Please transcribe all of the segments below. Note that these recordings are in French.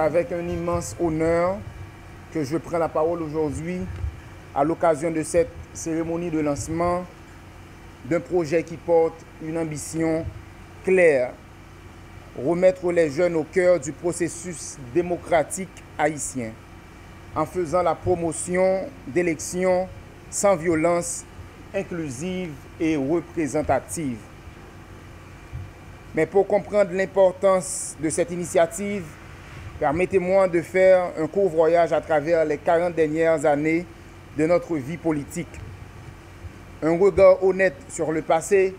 avec un immense honneur que je prends la parole aujourd'hui à l'occasion de cette cérémonie de lancement d'un projet qui porte une ambition claire: remettre les jeunes au cœur du processus démocratique haïtien, en faisant la promotion d'élections sans violence, inclusives et représentatives. Mais pour comprendre l'importance de cette initiative, permettez-moi de faire un court voyage à travers les 40 dernières années de notre vie politique. Un regard honnête sur le passé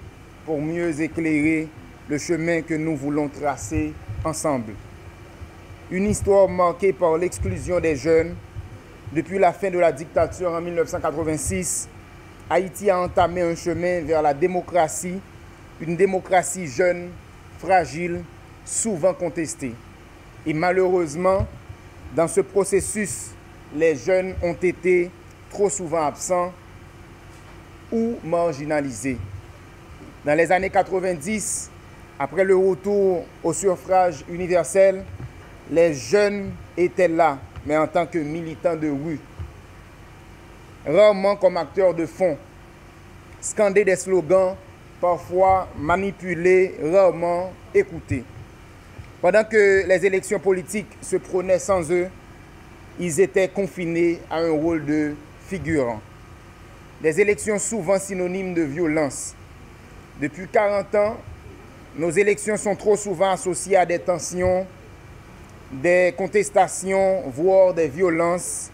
pour mieux éclairer le chemin que nous voulons tracer ensemble. Une histoire marquée par l'exclusion des jeunes. Depuis la fin de la dictature en 1986, Haïti a entamé un chemin vers la démocratie, une démocratie jeune, fragile, souvent contestée. Et malheureusement, dans ce processus, les jeunes ont été trop souvent absents ou marginalisés. Dans les années 90, après le retour au suffrage universel, les jeunes étaient là, mais en tant que militants de rue, rarement comme acteurs de fond, scander des slogans, parfois manipulés, rarement écoutés. Pendant que les élections politiques se prenaient sans eux, ils étaient confinés à un rôle de figurant. Des élections souvent synonymes de violence. Depuis 40 ans, nos élections sont trop souvent associées à des tensions, des contestations, voire des violences,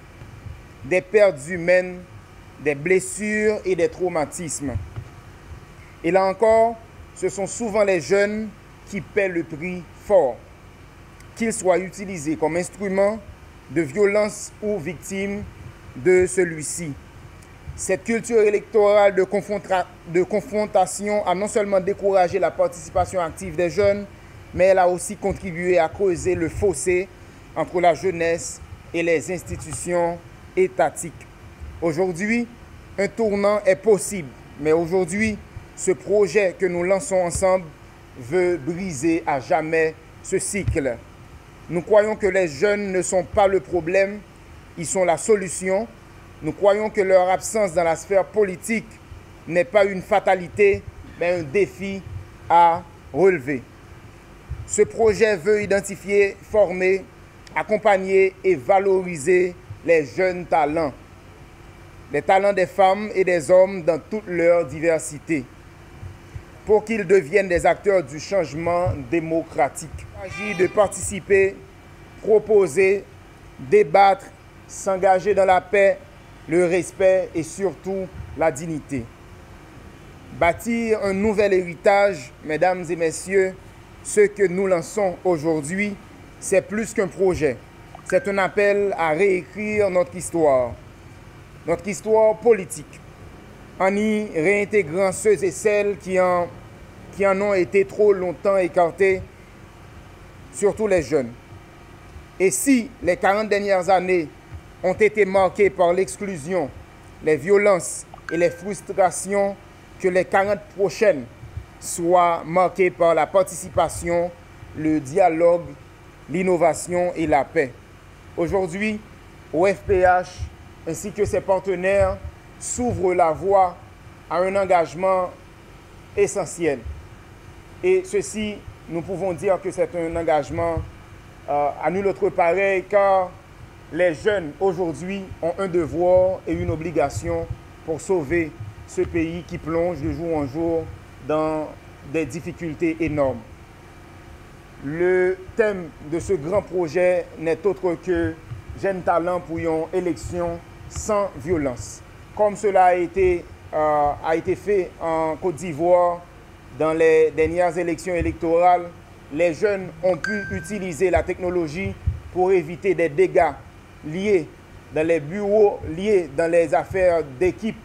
des pertes humaines, des blessures et des traumatismes. Et là encore, ce sont souvent les jeunes qui paient le prix fort, qu'ils soient utilisés comme instruments de violence ou victimes de celui-ci. Cette culture électorale de confrontation a non seulement découragé la participation active des jeunes, mais elle a aussi contribué à creuser le fossé entre la jeunesse et les institutions étatiques. Aujourd'hui, un tournant est possible, mais aujourd'hui, ce projet que nous lançons ensemble veut briser à jamais ce cycle. Nous croyons que les jeunes ne sont pas le problème, ils sont la solution. Nous croyons que leur absence dans la sphère politique n'est pas une fatalité, mais un défi à relever. Ce projet veut identifier, former, accompagner et valoriser les jeunes talents. Les talents des femmes et des hommes dans toute leur diversité, pour qu'ils deviennent des acteurs du changement démocratique. Il s'agit de participer, proposer, débattre, s'engager dans la paix, le respect et surtout la dignité. Bâtir un nouvel héritage, mesdames et messieurs, ce que nous lançons aujourd'hui, c'est plus qu'un projet. C'est un appel à réécrire notre histoire politique, en y réintégrant ceux et celles qui en ont été trop longtemps écartés, surtout les jeunes. Et si les 40 dernières années ont été marquées par l'exclusion, les violences et les frustrations, que les 40 prochaines soient marquées par la participation, le dialogue, l'innovation et la paix. Aujourd'hui, OFPH ainsi que ses partenaires s'ouvrent la voie à un engagement essentiel. Et ceci, nous pouvons dire que c'est un engagement à nul autre pareil, car les jeunes aujourd'hui ont un devoir et une obligation pour sauver ce pays qui plonge de jour en jour dans des difficultés énormes. Le thème de ce grand projet n'est autre que « Jeunes talents pour une élection sans violence ». Comme cela a été fait en Côte d'Ivoire dans les dernières élections électorales, les jeunes ont pu utiliser la technologie pour éviter des dégâts liés dans les bureaux, liés dans les affaires d'équipe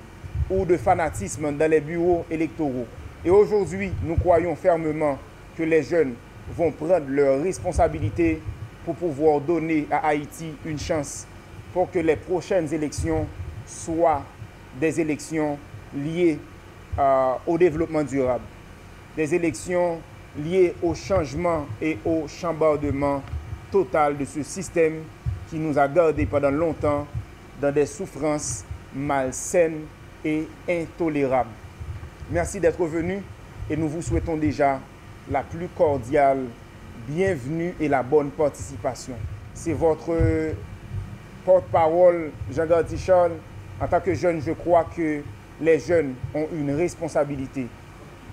ou de fanatisme dans les bureaux électoraux. Et aujourd'hui, nous croyons fermement que les jeunes vont prendre leurs responsabilités pour pouvoir donner à Haïti une chance pour que les prochaines élections soient des élections liées au développement durable, des élections liées au changement et au chambardement totale de ce système qui nous a gardés pendant longtemps dans des souffrances malsaines et intolérables. Merci d'être venu et nous vous souhaitons déjà la plus cordiale bienvenue et la bonne participation. C'est votre porte-parole, Jean-Garde Charles. En tant que jeune, je crois que les jeunes ont une responsabilité.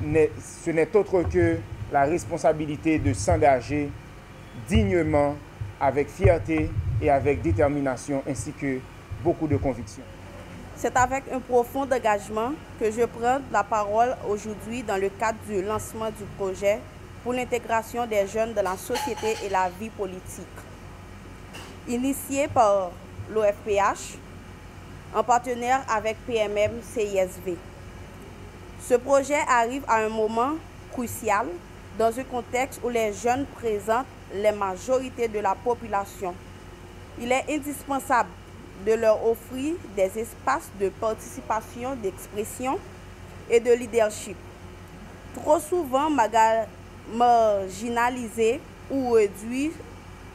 Ce n'est autre que la responsabilité de s'engager dignement, avec fierté et avec détermination, ainsi que beaucoup de conviction. C'est avec un profond engagement que je prends la parole aujourd'hui dans le cadre du lancement du projet pour l'intégration des jeunes dans la société et la vie politique. Initié par l'OFPH, en partenaire avec PMM-CISV. Ce projet arrive à un moment crucial dans un contexte où les jeunes présentent la majorité de la population. Il est indispensable de leur offrir des espaces de participation, d'expression et de leadership. Trop souvent marginalisés ou réduits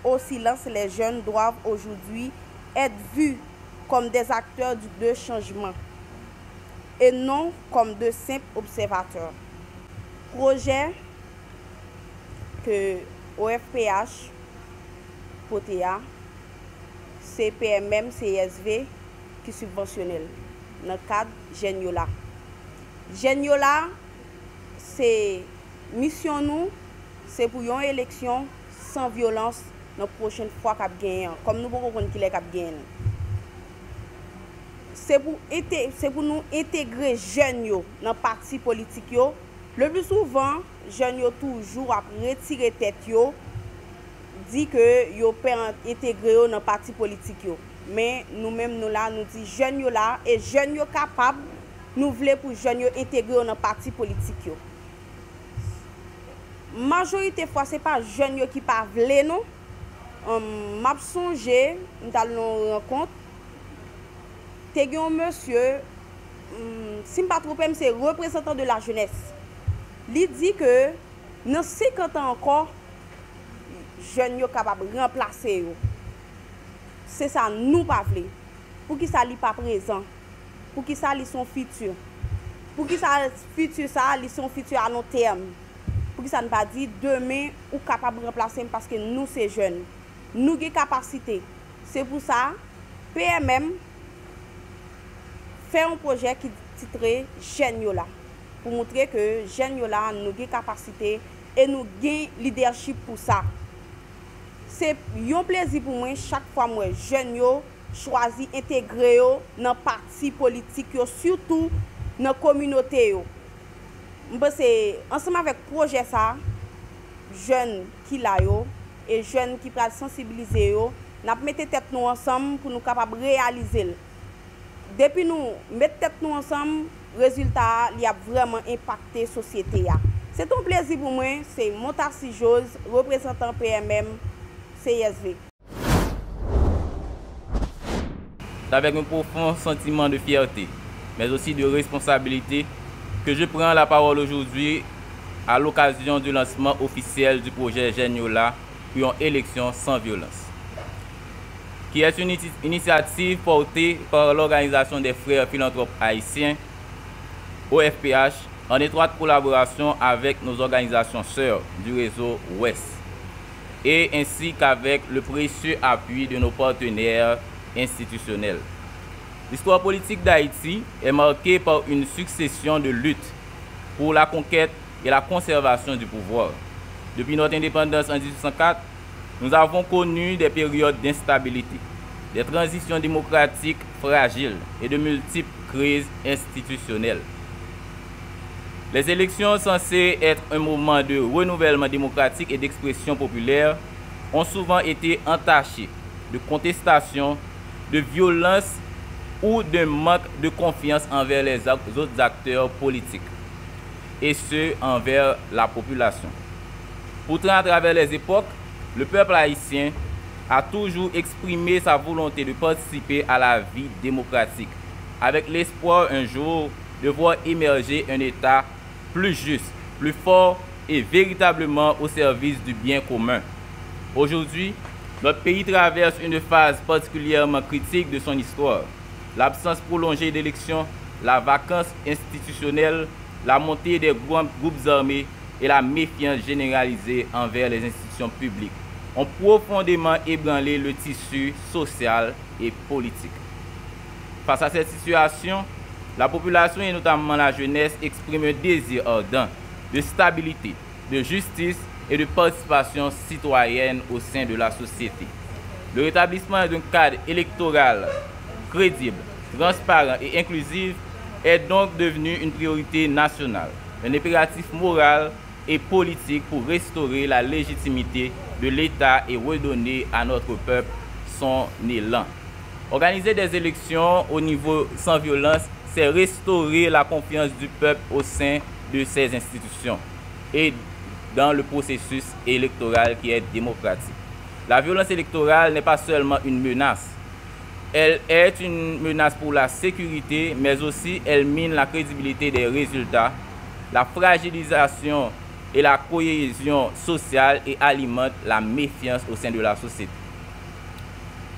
au silence, les jeunes doivent aujourd'hui être vus comme des acteurs de changement et non comme de simples observateurs. Projet que OFPH, POTEA, CPMM, CSV qui subventionnent dans le cadre Geniola. Geniola, c'est mission nous, c'est pour une élection sans violence la prochaine fois qu'on gagne, comme nous pouvons qu'il est gagné. C'est pour nous intégrer jeunes dans le parti politique. Le plus souvent, jeunes toujours à retirer tête, dit que yo peut intégrer dans le parti politique. Mais nous-mêmes, nous là, nous disons jeunes là, et jeunes capables, nous voulons pour jeunes intégrer dans le parti politique. Majorité fois, ce n'est pas jeunes qui ne veulent pas. M'a songé, nous allons rencontre. T'es un monsieur, si je ne me trompe pas, c'est représentant de la jeunesse. Il dit que dans 50 ans encore, les jeunes sont capables de remplacer. C'est ça, nous pas voulons. Pour qui ça n'est pas présent, pour qui ça ils sont futurs, pour qui ça futur ça ils sont futurs à long terme, pour qui ça ne pas dire demain ou capable de remplacer parce que nous c'est jeunes, nous avons capacité. C'est pour ça PMM fait un projet qui est titré Geniola pour montrer que Geniola nous avons capacité et nous avons leadership pour ça. C'est un plaisir pour moi chaque fois que les jeunes choisissent d'intégrer dans le parti politique, surtout dans la communauté. Ensemble avec le projet, jeunes qui sont et jeunes qui peuvent sensibiliser, nous mettons tête nous ensemble pour nous capables de réaliser. Depuis nous mettons tête nous ensemble, le résultat il a vraiment impacté la société. C'est un plaisir pour moi, c'est Montarsi Jose, représentant PMM CSV. Avec un profond sentiment de fierté, mais aussi de responsabilité, que je prends la parole aujourd'hui à l'occasion du lancement officiel du projet Geniola pour une élection sans violence, qui est une initiative portée par l'Organisation des frères philanthropes haïtiens, OFPH, en étroite collaboration avec nos organisations sœurs du réseau Ouest, et ainsi qu'avec le précieux appui de nos partenaires institutionnels. L'histoire politique d'Haïti est marquée par une succession de luttes pour la conquête et la conservation du pouvoir. Depuis notre indépendance en 1804, nous avons connu des périodes d'instabilité, des transitions démocratiques fragiles et de multiples crises institutionnelles. Les élections censées être un moment de renouvellement démocratique et d'expression populaire ont souvent été entachées de contestations, de violences ou de manque de confiance envers les autres acteurs politiques, et ce, envers la population. Pourtant, à travers les époques, le peuple haïtien a toujours exprimé sa volonté de participer à la vie démocratique, avec l'espoir un jour de voir émerger un État plus juste, plus fort et véritablement au service du bien commun. Aujourd'hui, Notre pays traverse une phase particulièrement critique de son histoire. L'absence prolongée d'élections, la vacance institutionnelle, la montée des groupes armés et la méfiance généralisée envers les institutions publiques ont profondément ébranlé le tissu social et politique. Face à cette situation, la population et notamment la jeunesse exprime un désir ardent de stabilité, de justice et de participation citoyenne au sein de la société. Le rétablissement d'un cadre électoral crédible, transparent et inclusif est donc devenu une priorité nationale, un impératif moral et politique pour restaurer la légitimité de l'État et redonner à notre peuple son élan. Organiser des élections au niveau sans violence, c'est restaurer la confiance du peuple au sein de ces institutions et dans le processus électoral qui est démocratique. La violence électorale n'est pas seulement une menace. Elle est une menace pour la sécurité, mais aussi elle mine la crédibilité des résultats, la fragilisation et la cohésion sociale et alimente la méfiance au sein de la société.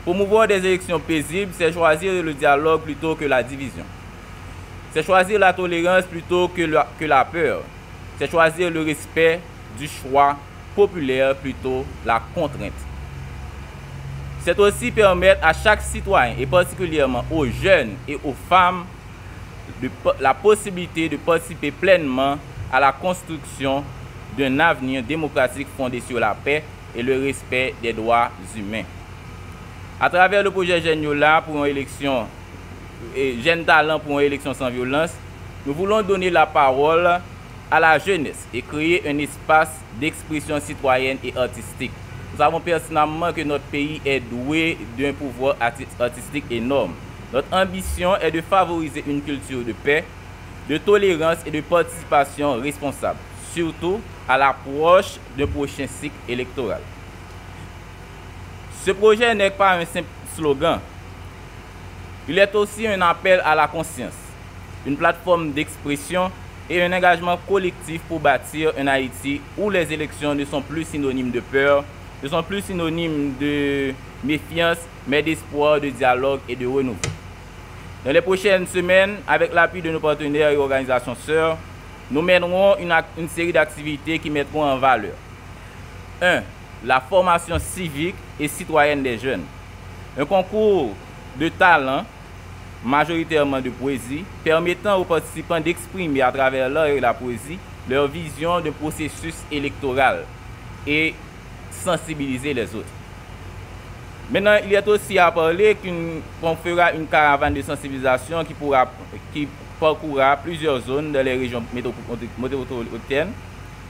Promouvoir des élections paisibles, c'est choisir le dialogue plutôt que la division. C'est choisir la tolérance plutôt que la peur. C'est choisir le respect du choix populaire plutôt que la contrainte. C'est aussi permettre à chaque citoyen, et particulièrement aux jeunes et aux femmes, la possibilité de participer pleinement à la construction d'un avenir démocratique fondé sur la paix et le respect des droits humains. À travers le projet Genyola pour une élection, Jeunes Talents pour une élection sans violence, nous voulons donner la parole à la jeunesse et créer un espace d'expression citoyenne et artistique. Nous savons pertinemment que notre pays est doué d'un pouvoir artistique énorme. Notre ambition est de favoriser une culture de paix, de tolérance et de participation responsable, surtout à l'approche d'un prochain cycle électoral. Ce projet n'est pas un simple slogan. Il est aussi un appel à la conscience, une plateforme d'expression et un engagement collectif pour bâtir un Haïti où les élections ne sont plus synonymes de peur, ne sont plus synonymes de méfiance, mais d'espoir, de dialogue et de renouveau. Dans les prochaines semaines, avec l'appui de nos partenaires et organisations sœurs, nous mènerons une série d'activités qui mettront en valeur 1. La formation civique et citoyenne des jeunes. Un concours de talent, majoritairement de poésie, permettant aux participants d'exprimer à travers l'art et la poésie leur vision d'un processus électoral et sensibiliser les autres. Maintenant, il est aussi à parler qu'on fera une caravane de sensibilisation qui parcourra plusieurs zones dans les régions métropolitaines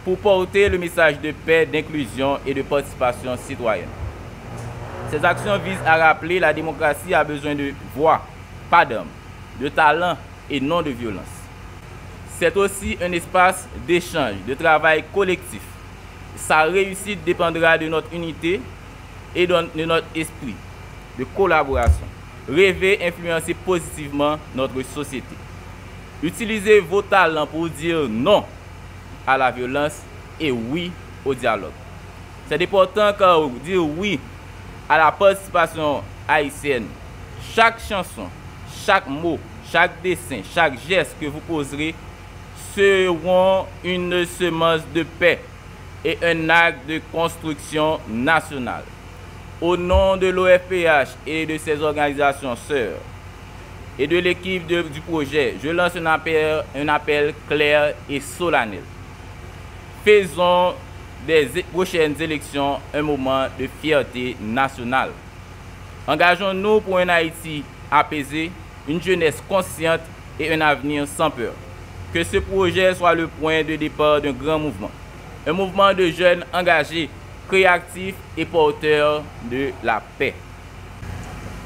pour porter le message de paix, d'inclusion et de participation citoyenne. Ces actions visent à rappeler que la démocratie a besoin de voix, pas d'armes, de talent et non de violence. C'est aussi un espace d'échange, de travail collectif. Sa réussite dépendra de notre unité et de notre esprit de collaboration. Rêver, influencer positivement notre société. Utilisez vos talents pour dire non à la violence et oui au dialogue. C'est important car dire oui à la participation haïtienne. Chaque chanson, chaque mot, chaque dessin, chaque geste que vous poserez seront une semence de paix et un acte de construction nationale. Au nom de l'OFPH et de ses organisations sœurs et de l'équipe du projet, je lance un appel clair et solennel. Faisons des prochaines élections un moment de fierté nationale. Engageons-nous pour un Haïti apaisé, une jeunesse consciente et un avenir sans peur. Que ce projet soit le point de départ d'un grand mouvement. Un mouvement de jeunes engagés, créatifs et porteurs de la paix.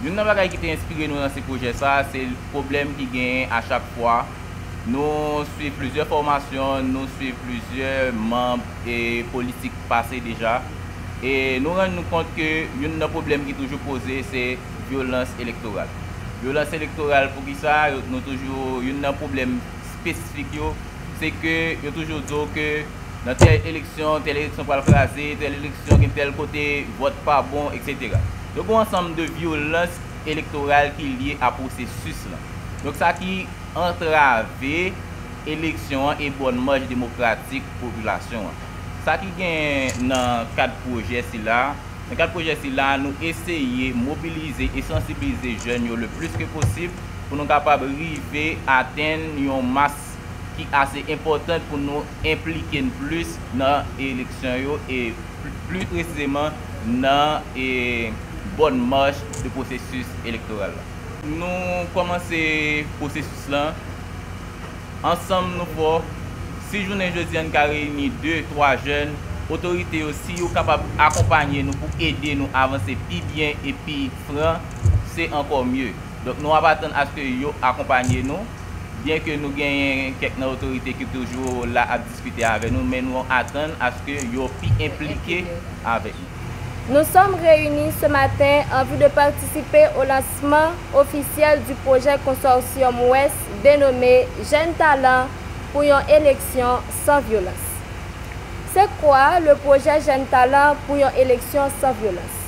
Une chose qui t'a inspiré nous dans ce projet, c'est le problème qui gagne à chaque fois. Nous suivons plusieurs formations, nous suivons plusieurs membres et politiques passés déjà. Et nous rendons compte que un problème qui est toujours posé, c'est la violence électorale. Violence électorale, pour qui ça, nous toujours un problème spécifique, c'est que nous toujours dit que dans telle élection pour le craser, telle élection, tel côté, vote pas bon, etc. Donc, un ensemble de violences électorales qui est liées à processus là. Donc, ça qui entrave élection et bonne marche démocratique population. Ça qui gagne dans quatre projets là. Dans quatre projets là, nous essayons de mobiliser et sensibiliser les jeunes le plus que possible pour nous capables d'arriver à atteindre une masse qui est assez importante pour nous impliquer plus dans l'élection et plus précisément dans la bonne marche du processus électoral. Nous commençons le processus là. Ensemble, nous faisons 6 journées jeudi, nous réunissons 2-3 jeunes. Autorités aussi sont capables d'accompagner nous pour aider nous à avancer plus bien et plus franc, c'est encore mieux. Donc nous allons attendre à ce que vous accompagnez nous, bien que nous ayons quelques autorités qui sont toujours là à discuter avec nous, mais nous attendons à ce que vous puissiez impliquer avec nous. Nous sommes réunis ce matin en vue de participer au lancement officiel du projet Consortium Ouest dénommé Jeunes Talents pour une élection sans violence. C'est quoi le projet Jeunes Talents pour une élection sans violence?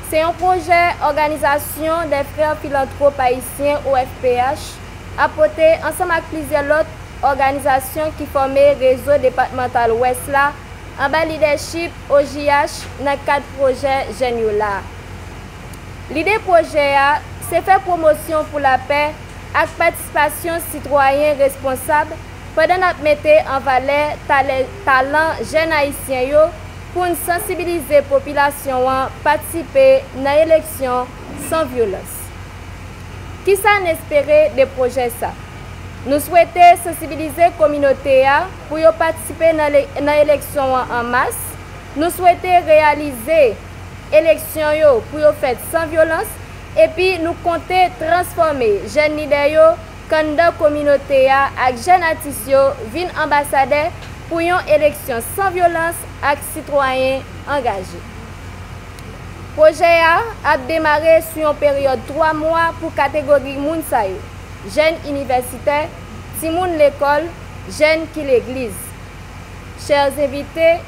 C'est un projet organisation des frères philanthropes haïtiens OFPH apporté ensemble avec plusieurs autres organisations qui formaient le réseau départemental Ouest là en bas leadership OJH dans 4 projets Jeunes là. L'idée projet c'est faire promotion pour la paix avec participation citoyen responsable pendant nous mettre en valeur talent jeunes haïtiens pour sensibiliser la population à participer à l'élection sans violence. Qui ça espérer des projets ça? Nous souhaitons sensibiliser la communauté pour participer à l'élection en masse. Nous souhaitons réaliser l'élection pour faire sans violence et puis nous comptons transformer les jeunes leaders candidat communauté avec jeunes artistes viennent ambassadeurs pour une élection sans violence avec citoyens engagés. Le projet a démarré sur une période de 3 mois pour la catégorie moun sa yo, jeunes universitaires, timoun l'école, jeunes qui l'église. Chers invités,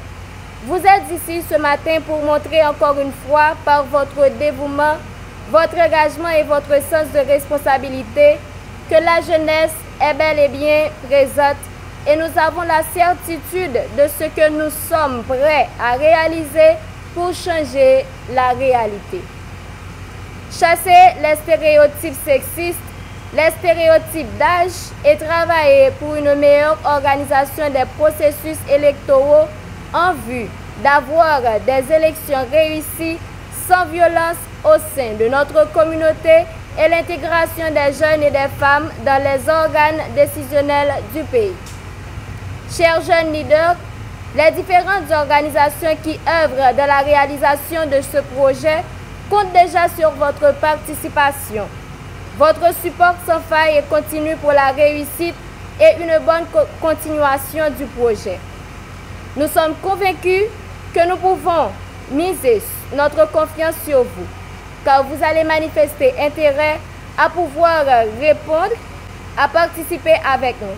vous êtes ici ce matin pour montrer encore une fois par votre dévouement, votre engagement et votre sens de responsabilité que la jeunesse est bel et bien présente et nous avons la certitude de ce que nous sommes prêts à réaliser pour changer la réalité. Chasser les stéréotypes sexistes, les stéréotypes d'âge et travailler pour une meilleure organisation des processus électoraux en vue d'avoir des élections réussies sans violence au sein de notre communauté et l'intégration des jeunes et des femmes dans les organes décisionnels du pays. Chers jeunes leaders, les différentes organisations qui œuvrent dans la réalisation de ce projet comptent déjà sur votre participation, votre support sans faille et continu pour la réussite et une bonne continuation du projet. Nous sommes convaincus que nous pouvons miser notre confiance sur vous, car vous allez manifester intérêt à pouvoir répondre, à participer avec nous.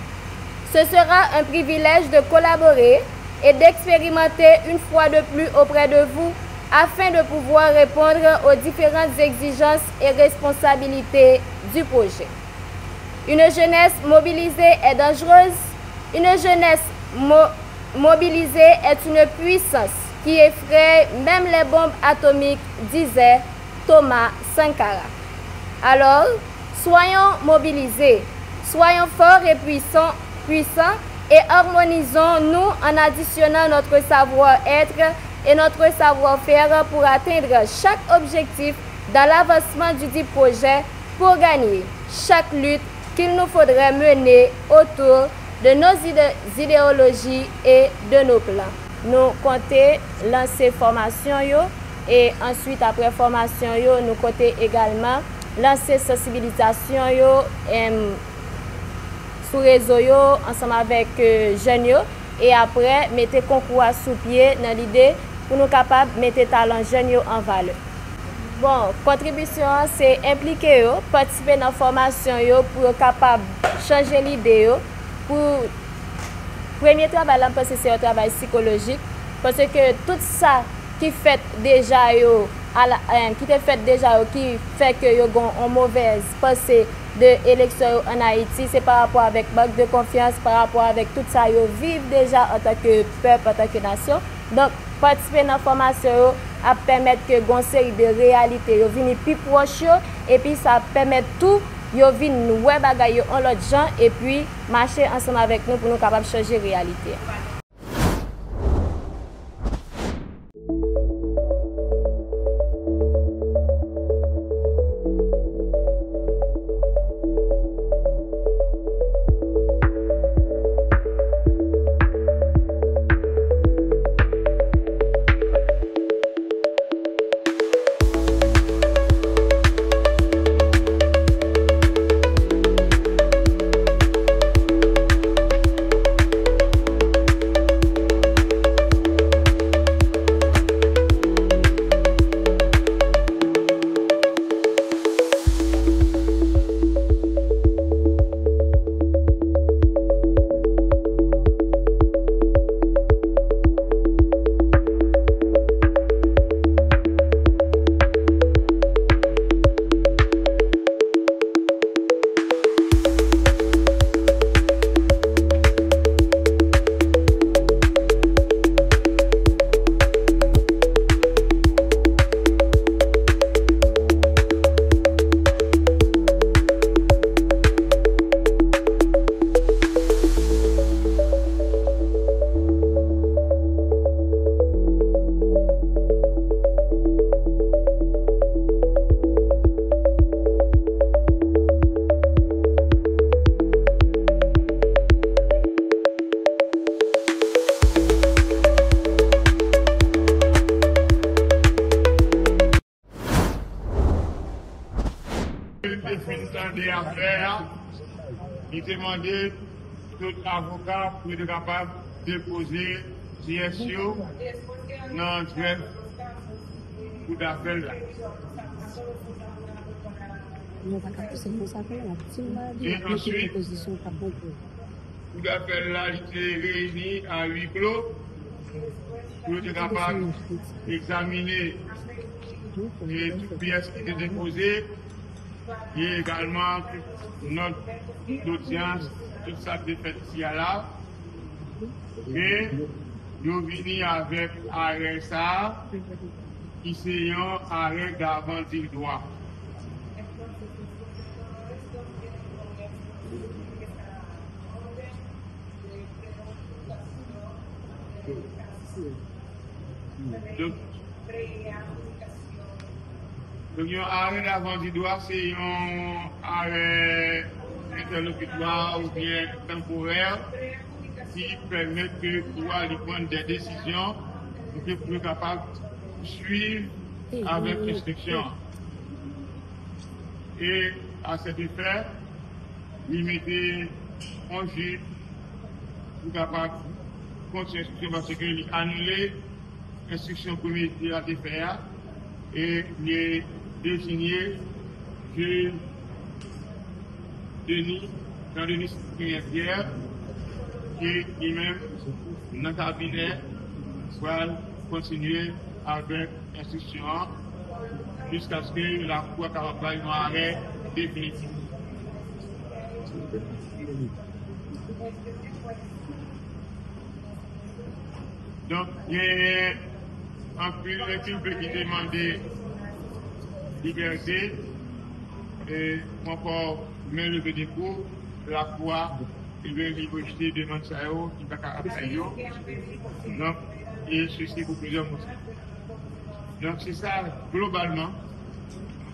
Ce sera un privilège de collaborer et d'expérimenter une fois de plus auprès de vous afin de pouvoir répondre aux différentes exigences et responsabilités du projet. Une jeunesse mobilisée est dangereuse. Une jeunesse mobilisée est une puissance qui effraie même les bombes atomiques, disait Thomas Sankara. Alors, soyons mobilisés, soyons forts et puissants et harmonisons-nous en additionnant notre savoir-être et notre savoir-faire pour atteindre chaque objectif dans l'avancement du dit projet pour gagner chaque lutte qu'il nous faudrait mener autour de nos idéologies et de nos plans. Nous comptons lancer formation et ensuite après formation nous comptons également lancer sensibilisation sur réseau ensemble avec jeunes et après mettre concours sous pied dans l'idée pour nous capables de mettre talent jeunes en valeur. Bon, contribution c'est impliquer participer dans la formation pour capable changer l'idée pour premier travail, c'est un travail psychologique. Parce que tout ça qui fait déjà qui fait que yo ont une mauvaise pensée de l'élection en Haïti, c'est par rapport avec manque de confiance, par rapport avec tout ça yo vivent déjà en tant que peuple, en tant que nation. Donc participer dans la formation à permettre que une série de réalités yo vini plus proche et puis ça permet tout yo vini ouais bagay yo en l'autre gens et puis marcher ensemble avec nous pour nous capable changer réalité. Il demandait tout avocat pour être capable de déposer GSO dans le greffe pour d'appel là. Et ensuite, pour d'appel là, il était réuni à huis clos pour être capable d'examiner toutes pièces qui étaient déposées et également notre audience, tout ça qui est fait ici à là. Et nous venons avec arrêt ça, qui c'est un arrêt d'avant du droit. Donc, un arrêt d'avant du droit, c'est un arrêt interlocutoire ou bien temporaire qui permet que pouvoir prendre des décisions pour que vous soyez capable de suivre avec restriction. Et à cet effet, il mettait en juge pour capable de continuer l'instruction parce qu'il a annulé l'instruction comité à faire et il est désigné que Denis Pierre qui lui-même dans le cabinet va continuer avec l'instruction jusqu'à ce que la Cour capable un arrêt définitif. Donc, il y a un peu d'équipe qui demandait liberté et encore même le dépôt de la Cour il veut rejeter demande ça qui va capable donc et ceci pour plusieurs motifs. Donc c'est ça globalement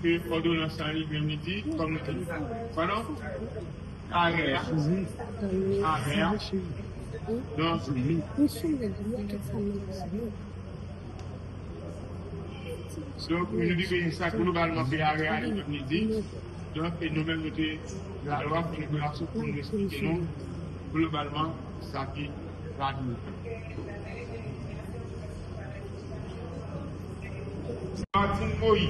que l'ordonnance en ligne dit comme nous dit. Pardon? Arrêt. Donc donc, nous disons que ça globalement fait arrêt à l'indemnité. Donc, nous-mêmes, la loi pour nous pour nous expliquer nous, globalement, ça qui va nous. Martin Moïse,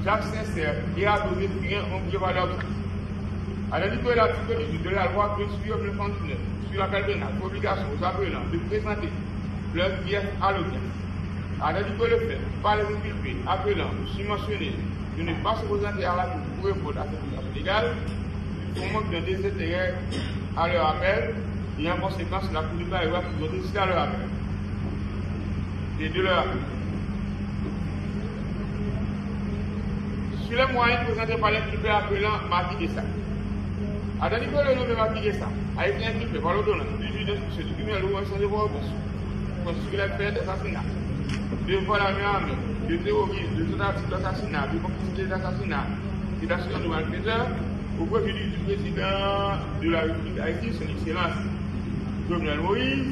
Jacques Sincère, il a donné bien un vieux valeur. Alors, il y a l'article 18 de la loi 2/19 sur la pénale, obligation aux appelants de présenter leur pièce à l'audience. Alors, il y a le fait par les inculpés appelant subventionnés de ne pas se présenter à la cour pour répondre à cette obligation légale, pour manque d'un désintérêt à leur appel, et en conséquence, la Cour de Paris va vous décider à leur appel. Et de leur appel. Sur les moyens présentés par l'inculpé appelant Marty Guessa. À tandis que le nom de Marty Guessa a été inculpé par l'ordonnance du juge d'instruction du criminel ou un sans devoir sur les faits d'assassinat, de vol à main armée, de terrorisme, de tentative d'assassinat, de complicité d'assassinat et d'assassinat de malfaiteurs au préjudice du président de la République d'Haïti, son excellence Jovenel Moïse.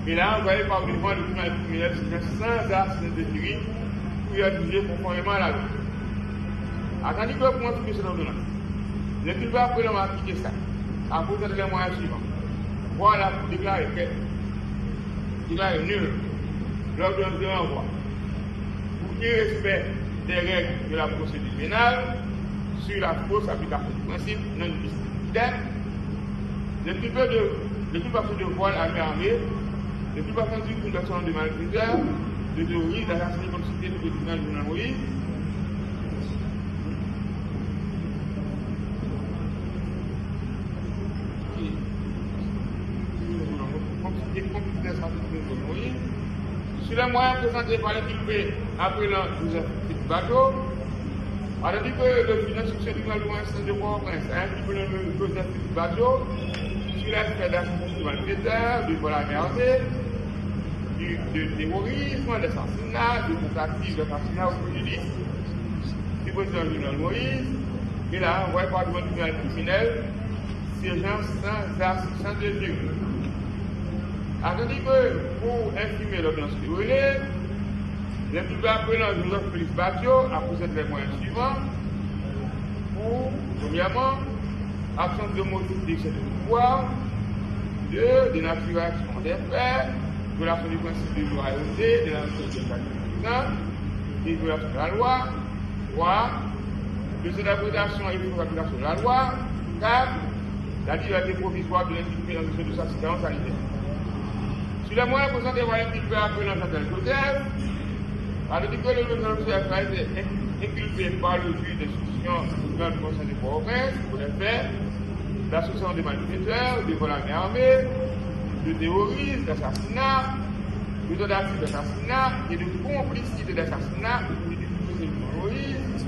Et là, on va aller par devant le tribunal criminel sans acte de jury pour y être jugé conformément à la loi. Attendez que pour expliquer cette ordonnance, l'inculpé après l'homme appliqué ça, a présenté les moyens suivants. Voilà pour déclarer nul l'ordonnance de renvoi pour irrespect des règles de la procédure pénale sur la fausse application du principe non distinct, l'inculpation de voile à main armée, l'inculpation du crime d'action de malfaiteur, de terrorisme, d'assassinat comme cité du président Jovenel Moïse, sur les moyens présentés par l'inculpé appelant Joseph Bateau, on a dit que le juge d'instruction du tribunal de Port-au-Prince a inculpé le Joseph Bateau sur l'aspect d'assassinat de malfaiteurs, de vol à main armée, de terrorisme, d'assassinat, de tentative d'assassinat au préjudice du président Jovenel Moïse. Et là, on voit par devant le tribunal criminel ces gens sans de jury. Attendez que pour imprimer l'ordonnance de relais, l'inculpé appelant Joseph Félix Bateau a présenté les moyens suivants pour, premièrement, absence de motif d'excès de pouvoir, deux, dénaturation des faits, violation du principe de loyauté, de la société de et violation de la loi, trois, deux, d'interprétation et de l'application de la loi, quatre, la liberté provisoire de l'inculpé dans le de sa situation sanitaire. Sur les moyens présentés par l'inculpé appelant Chantal Joseph, on a dit que le Joseph a été inculpé par le juge d'instruction dans le conseil de Port-au-Prince pour les faits d'association de malfaiteurs, de vol à main armée, de terrorisme, d'assassinat, de tentative d'assassinat et de complicité d'assassinat du président Moïse.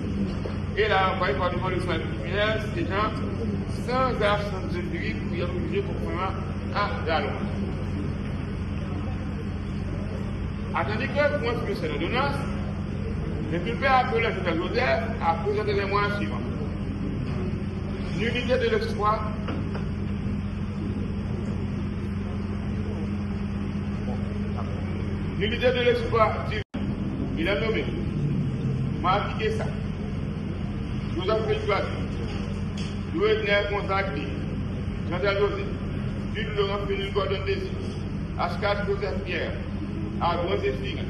Et là, on va y voir devant le tribunal criminel ces gens sans absence de jury pour y être jugés conformément à la loi. Attendez que pour expliquer cette ordonnance, l'inculpé appelé Chantal Joseph a présenté les moyens suivants. Nullité de l'exploit, nullité de l'exploit, il a nommé Marty Guessa, Joseph Félix Bateau, Louis Gonzague, Chantal Joseph, Jules Laurent Félix Gordon Désir, Ascar Joseph Pierre, Agron Zéphine,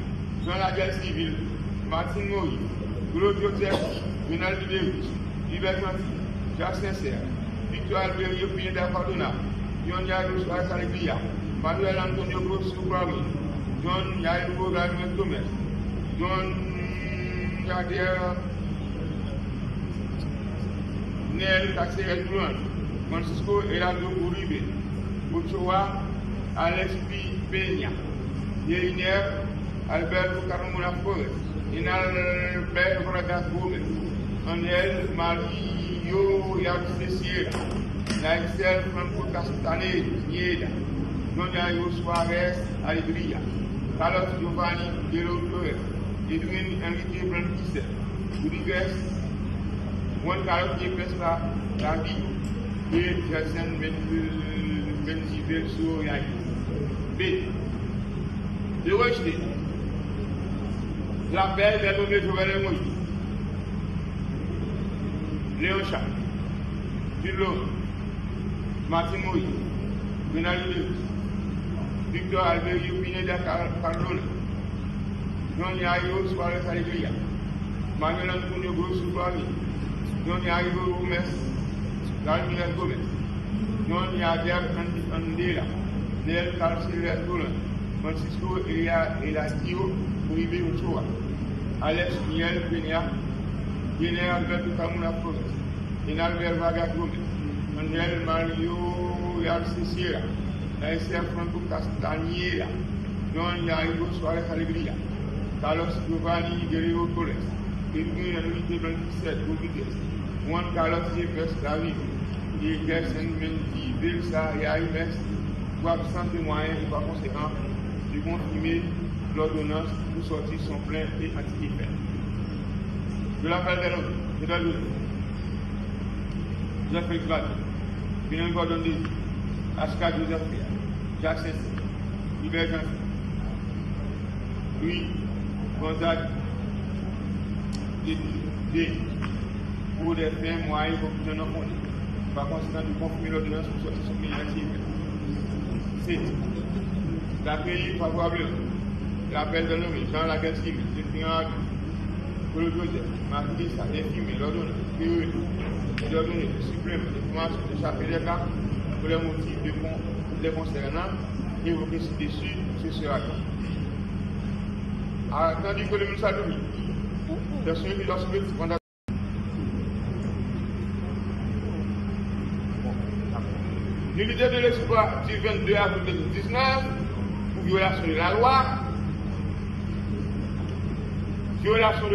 Jean Laguerre Civil, Martine Moïse, Claude Joseph, Renald Dudévich, Hubert Santi, Jacques Sincère, Victor Albert Pineda Cardona, John Yago Suarez Alegria, Manuel Antonio Grosso Paris, John Yago Gagnon Thomas, John Yader Nel Taxer Blouin, Francisco Heraldo Uribe, Ochoa, Alex P. Peña, Yeriner, Alberto Carmona Flores, Inalberto Bragas Gómez, Daniel Mario Yabsesiera, Naixel Franco Castaneda, Nieda, Doña Yo Suárez Alegría, Carlos Giovanni Guerrero Flores, Edwin Enrique Blanquice, Rodriguez, Juan Carlos Yepespa, David, et Jackson Benziver Souriaï. B. De rejeter l'appel des nommés Jovenel Moïse, Léon Charles, Jules Laurent, Martine Moïse, Renald Dudévich, Victor Albert Pineda Cardona, John Yago Suarez Alegria, Manuel Antonio Grosso Paris, John Yago Gómez, Ramirez Gomez, non Yader Andela, Nel Carciller Golan, Francisco Eladio Uribe Ochoa, Alex Miel Peña, Guinea Alberto Camuna Flores, Albert Vaga Gomez, Manuel Mario Yarcesiera, Esther Franco Castañeda, Don Yairo Suárez Alegría, Carlos Giovanni Guerrero Torres, Edwin Enrique 27 Rodríguez, Juan Carlos Yepes David, et Gerson Mendy, Belsa et AMS, pour absent témoin et par conséquent, de confirmer l'ordonnance pour sortir son plein et anti-effet. Je l'appelle de l'autre, je donne l'autre. Jean-Félix Bad, Binan Gordon Désir, Asca Joseph Pierre, Jacques Sensé, Hubert Janssen, Louis Gonzague, D. Pour des fins moyens pour que nous non fondés. Par conséquent, de confirmer l'ordonnance pour sortir son pays anti-effet. C'est l'accueil favorable, l'appel de nommé Jean Lagassi, le triangle, Paul Joseph, Marquis, infirmé l'ordonnance, et l'ordonnance de supprimer l'information de chaque des cas pour les motifs de concernant évoqués ci-dessus, ce sera quand. Tandis que le ministre Adoumi, dans son évidence fondation, l'unité de l'espoir du 22 avril 2019 pour violation de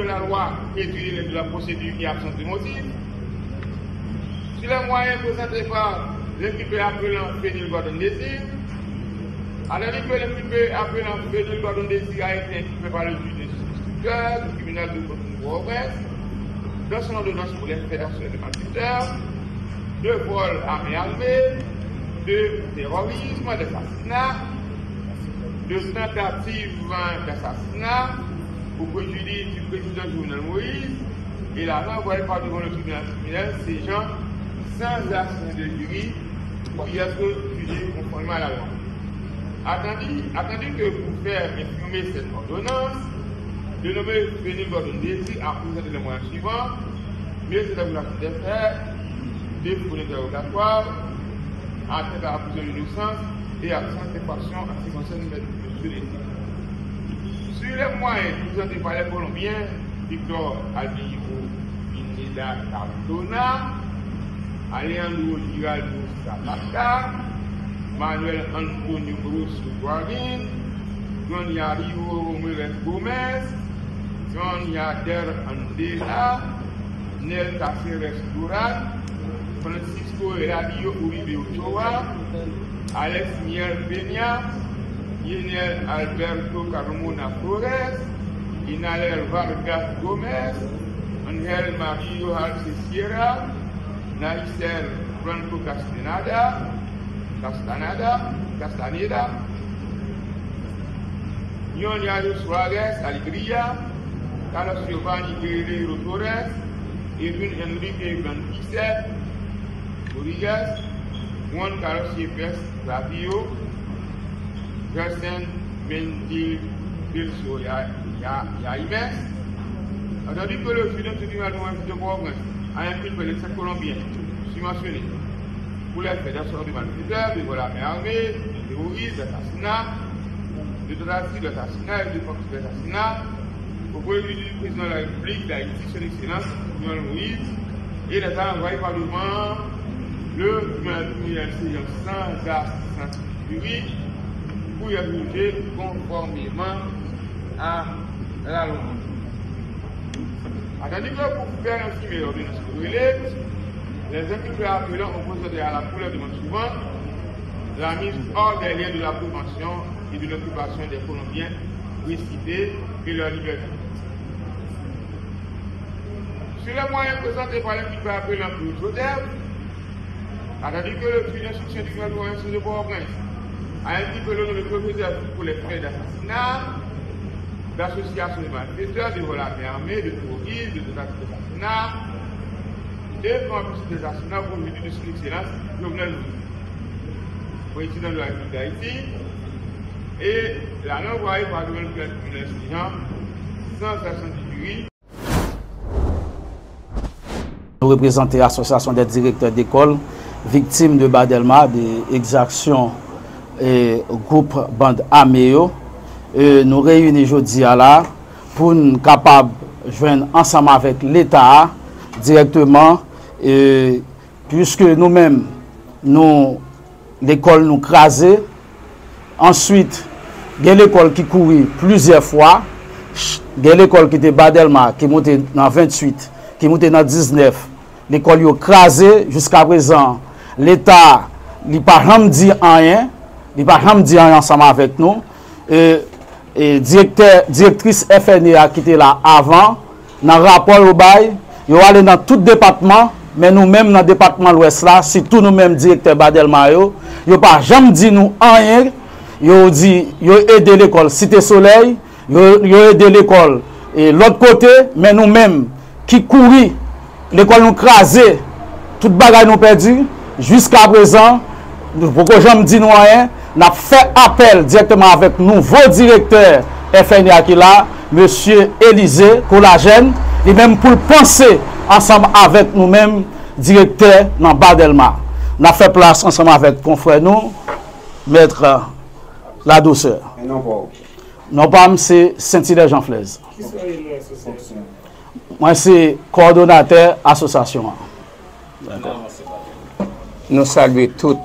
la loi, étudier de la procédure qui est absente de motif. Sur les moyens présentés par l'équipe appelant Fénil Gordon Désir, alors que l'équipe appelant Fénil Gordon Désir a été équipée par le juge d'instructeur du tribunal de Cotonou-Port-au-Prince, dans son ordonnance pour les fédérations de malfaiteurs, de vol à main armée, de terrorisme, d'assassinat, de tentative d'assassinat au préjudice du président Jovenel Moïse et la renvoyée par devant le tribunal criminel ces gens sans action de jury qui être jugés conformément à la loi. Attendu que pour faire infirmer cette ordonnance, le nommé Fénil Gordon Désir a présenté les moyens suivants, mais c'est la des faits, des faux interrogatoires, atteinte à la présomption d'innocence et absence d'infraction en ce qui concerne le délit. Sur les moyens présentés par les Colombiens, Victor Albigo Pineda Cardona, Alejandro Giraldo Zapata, Manuel Antonio Grosso Guarin, John Yario Ramirez Gomez, John Yader Andela, Nel Caceres Duran, Francisco Eladio Uribe Ochoa, Alex Miel Peña, Yenel Alberto Carmona Flores, Inaler Vargas Gomez, Angel Mario Alcesiera, Naisel Franco Castaneda, Yoniado Suárez Alegría, Carlos Giovanni Guerrero Torres, Edwin Enrique 27, Rodríguez, Juan Carlos Yepes Ravio, Gerson Mendy Belso Yaimes, attendu que le juge du tribunal de Port-au-Prince a impliqué l'État colombien subventionné pour les fédérations de malfaiteurs, de vol à main armée, de terrorisme, d'assassinat, de tentative d'assassinat et de force d'assassinat, au préjudice du président de la République d'Haïti, son excellence, Jovenel Moïse, et les a envoyés par devant le tribunal sans assistance juridique pour y juger conformément à la loi. Attendu que pour faire ainsi l'ordonnance brûlée, les inculpés appelants ont procédé à la couleur de demande suivante, la mise hors des liens de la prévention et de l'occupation des Colombiens récités et leur liberté. Sur les moyens présentés par l'inculpé appelant pour Joseph, attendu que le juge d'instruction du gouvernement de Port-au-Prince a indiqué le nom de professeur pour les faits d'assassinat, d'association de malfaiteurs, de vol à main armée, de terrorisme, de tentative d'assassinat, et complicité d'assassinat pour le but de son excellence, Jovenel Moïse, président de la République d'Haïti, et la renvoyée par le tribunal sans action de jury. Nous représentons l'association des directeurs d'école victimes de Badelma, des exactions et groupe bande Améo. Nous réunissons aujourd'hui là pour nous capables de joindre ensemble avec l'État directement, puisque nous-mêmes, l'école nous crasée. Ensuite, il y a l'école qui courait plusieurs fois. Il y a l'école qui était Badelma, qui montait dans 28, qui montait dans 19. L'école est crasée jusqu'à présent. L'État n'a pas jamais dit rien. Il n'a pas jamais dit rien ensemble avec nous. Et directrice FNA qui était là avant, dans le rapport au bail, il est allé dans tout département, mais nous-mêmes dans le département de l'Ouest là, si tous nous-mêmes directeurs Badelma, il n'a pas jamais dit nous rien. Il a dit qu'il a aidé l'école Cité Soleil, il a aidé l'école et l'autre côté, mais nous-mêmes qui courons, l'école nous crasée, toute bagaille nous perdu. Jusqu'à présent, pour que je me dise rien, nous avons fait appel directement avec nouveau directeur FNA qui est là, M. Élisée Collagène, et même pour penser ensemble avec nous-mêmes, directeur dans Badelma. Nous avons fait place ensemble avec confrère nous, maître La Douceur. Et non pas. Non pas, c'est Saint-Hilaire Jean Flaise. Qui serait l'association? Moi, c'est coordonnateur association. Nous saluons toutes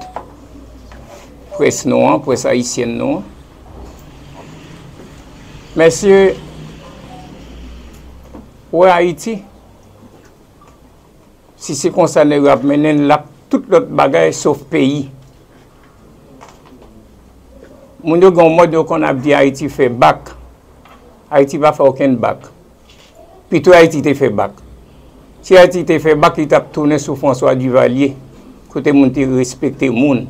presse noire, presse haïtienne noire. Messieurs, où est Haïti? Si c'est comme ça, nous avons mené toute l'autre bagaille sauf pays. Nous avons un mode qu'on a dit Haïti fait bac. Haïti va faire aucun bac. Puis tout Haïti te fait bac. Si Haïti te fait bac, il t'a tourné sur François Duvalier. Côté moun te respecter moun.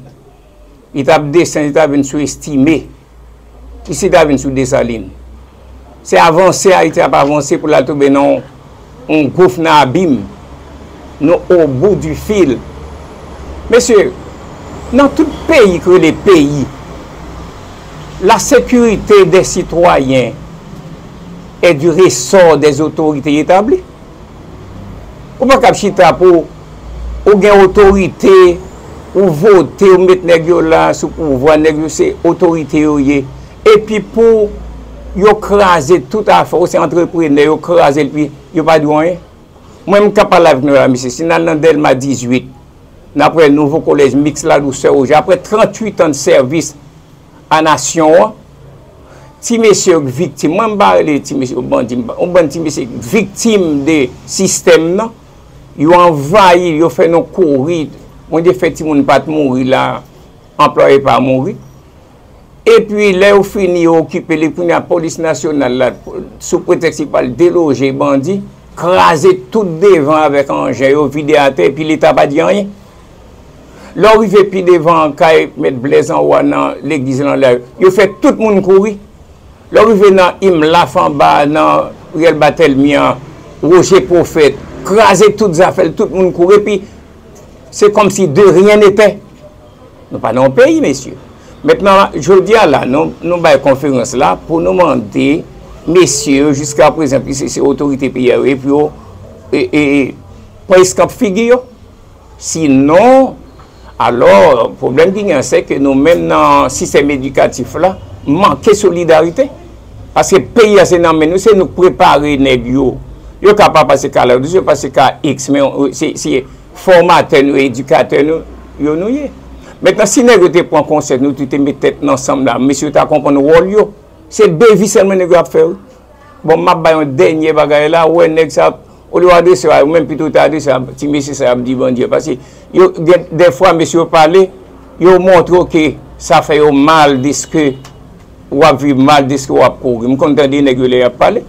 Il t'a descendu, il t'a venu sous-estimer. Ici, il t'a venu sous Dessalines. C'est avancé, Haïti a pas avancé pour la tomber non. On gouffre dans l'abîme. Nous au bout du fil. Messieurs, dans tout pays que les pays, la sécurité des citoyens est du ressort des autorités établies. Ou pas capchita pour ou gen autorité ou voter ou mettre nèg yo là sous pouvoir nèg yo c'est autorité yo yé. Et puis pour yo craser tout affaire c'est entrepreneur yo craser puis yo pas de rien. Moi même capable avec nous là monsieur si dans Delma 18 après nouveau collège mix La Douceur après 38 ans de service à nation ti monsieur victime moi m'ba les ti monsieur bandit on bandit monsieur victime de système non ils ont envahi, ils ont fait nos courir. On dit fait moun pas mourir là, employé pas mourir. Et puis là ils fini occuper la police nationale là sous prétexte qu'il parle déloger bandit, craser tout devant avec engin, vider à terre puis l'état pas dit rien. Là arrivé puis devant kay mettre Blaise en haut dans l'église là, ils fait tout le monde courir. Là arrivé dans Imlaf en bas dans Riel Batelmian, Roger Prophète craser toutes les affaires, tout le monde courait, puis c'est comme si de rien n'était. Nous pas dans le pays, messieurs. Maintenant, je dis là, nous avons une conférence là pour nous demander, messieurs, jusqu'à présent, c'est autorité pays, et puis, presque figure. Sinon, alors, le problème qui est, c'est que nous, même dans le système éducatif là, manquons de solidarité. Parce que le pays, c'est nous préparer les gens. Yo capable passer qu'à la douce, passer qu'à X, mais c'est formateur, éducateur, yo nous y. Maintenant, si nous te prend conseil, nous te mets tête ensemble là, monsieur tu comprends le rôle yo. C'est deux vies seulement nous à faire. Bon, m'a ba un dernier bagage là, ouais nèg ça, au lieu de ça, même plutôt tard ça, si monsieur ça dit bon Dieu parce que yo des fois monsieur parler, yo montre que ça fait mal de ce que ou a vivre mal de ce que ou a courir. Me content de nèg yo parler.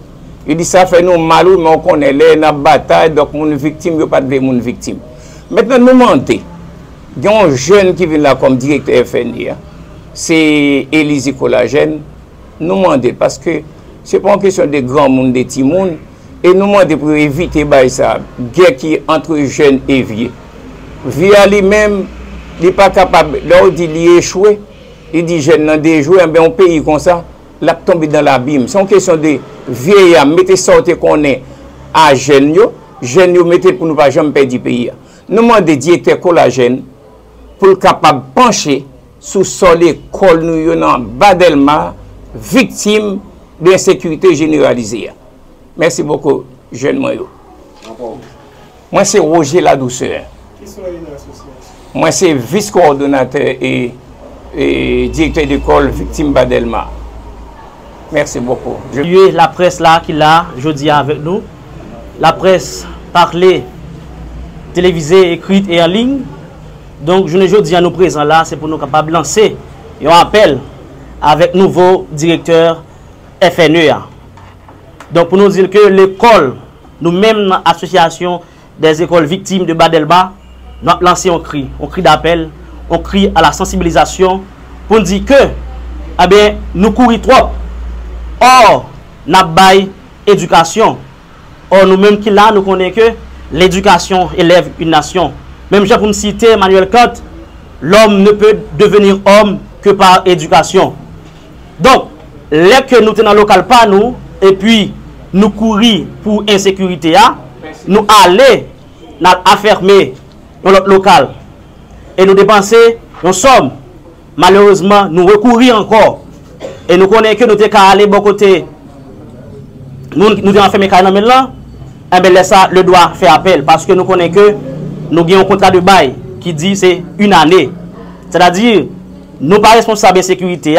Il dit ça fait nous mal, mais on connaît les dans bataille, donc mon victime, il pas de mon victime. Maintenant, nous demandons, il y a un jeune qui vient là comme directeur FNA, c'est Élisée Collagène, nous demandons, parce que ce n'est pas une question de grand monde, de petits monde, et nous demandons pour éviter ça, guerre qui est entre jeunes et vieux. Via lui-même, il n'est pas capable, là où il dit échoué, il dit jeune dans des jours, bien on pays comme ça. La tombe dans l'abîme. C'est une question de vieillard, mettez sortir qu'on est à jeune, jeunes nous mettez pour nous pas jamais perdre du pays. Nous demandons directeur collagène pour capable pencher sous sol l'école nous dans Badelma victime d'insécurité généralisée. Merci beaucoup, jeune Moyo. Moi, c'est Roger La Douceur. Moi, c'est vice-coordonnateur et directeur d'école victime Badelma. Merci beaucoup. La presse là qui l'a, je dis avec nous. La presse parlée, télévisée, écrite et en ligne. Donc, je dis à nous présents là, c'est pour nous capables de lancer un appel avec nouveau directeur FNEA. Donc, pour nous dire que l'école, nous-mêmes, l'association des écoles victimes de Badelma, nous avons lancé un cri d'appel, un cri à la sensibilisation pour nous dire que, eh bien, nous courons trop. Or, nous avons éducation. Or, nous-mêmes qui là, nous connaissons que l'éducation élève une nation. Même pour me citer Emmanuel Kant, l'homme ne peut devenir homme que par éducation. Donc, les que nous sommes dans le local pas nous, et puis nous courir pour insécurité, nous aller affermer dans notre local et nous dépenser, nous sommes, malheureusement, nous recourir encore. Et nous connaissons que nous sommes allés bon côté, nous sommes enfermés là, et bien ça, le doit faire appel parce que nous connaissons que nous avons un contrat de bail qui dit c'est une année. C'est-à-dire, nous ne sommes pas responsables de sécurité,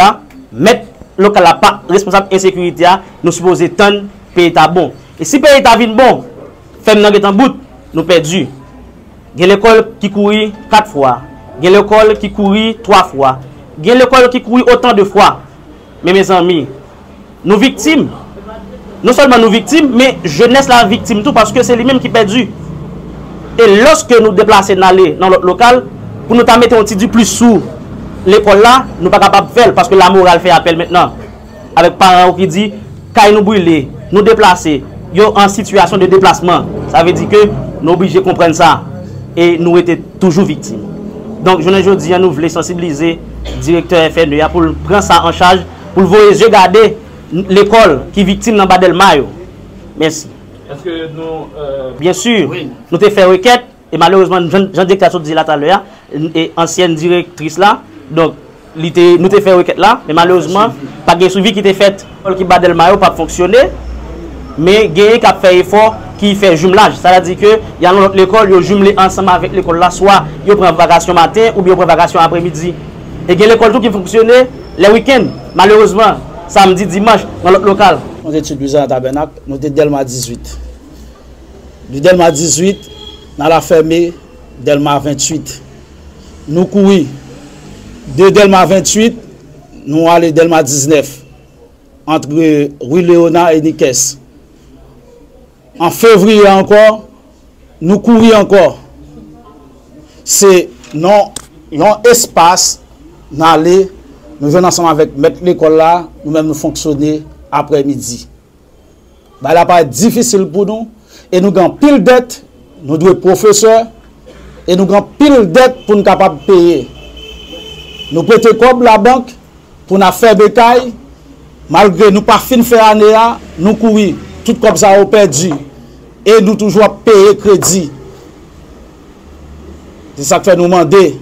mais local n'est pas responsable de sécurité, nous supposons tant pays est bon. Et si le pays est bon, fait en bout, nous perdons. Il y a l'école qui courit 4 fois. Il y a l'école qui courit 3 fois. Il y a l'école qui courit autant de fois. Mais mes amis, nous victimes. Non seulement nous victimes, mais jeunesse la victime tout parce que c'est lui-même qui perdu. Et lorsque nous déplaçons dans notre local, pour nous mettre un petit plus sous l'école là, nous ne sommes pas capables de faire parce que la morale fait appel maintenant. Avec parents qui disent, quand nous brûler, nous déplacer, yo en situation de déplacement. Ça veut dire que nous sommes obligés de comprendre ça. Et nous étions toujours victimes. Donc, je ne dis pas, nous voulons sensibiliser le directeur FNEA pour prendre ça en charge, pour voir les yeux garder l'école qui est victime dans Badelma. Merci. Est-ce que nous... Bien sûr, oui. Nous avons fait requête, et malheureusement, Jean-Directeur dit là tout à l'heure, et ancienne directrice là, donc nous avons fait requête là, mais malheureusement, pas de suivi qui était fait, qui Badelma pas fonctionné, mais il y a qui a fait effort qui fait jumelage. Ça veut dire que il y a l'école, ils jumelé ensemble avec l'école là, soit ils prennent vacation matin ou bien ils prennent vacation après-midi. Et il y a l'école tout qui fonctionnait les week-ends, malheureusement, samedi, dimanche, dans notre local. Nous étudions à Tabernacle, nous sommes Delma 18. Du Delma 18, nous avons fermé Delma 28. Nous courons de Delma 28, nous allons Delma 19, entre Rue Léonard et Nikes. En février encore, nous courons encore. C'est non espace, nous allons, nous venons ensemble avec l'école là, nous-mêmes nous fonctionner après-midi. Bah, là, pas difficile pour nous. Et nous avons pile de dettes, nous devons professeurs, et nous avons pile de dettes pour nous capables de payer. Nous prêtons comme la banque pour nous faire bécaille, malgré nous pas fin faire année, nous courons, tout comme ça, au perdu. Et nous toujours payer crédit. C'est ça que fait nous demander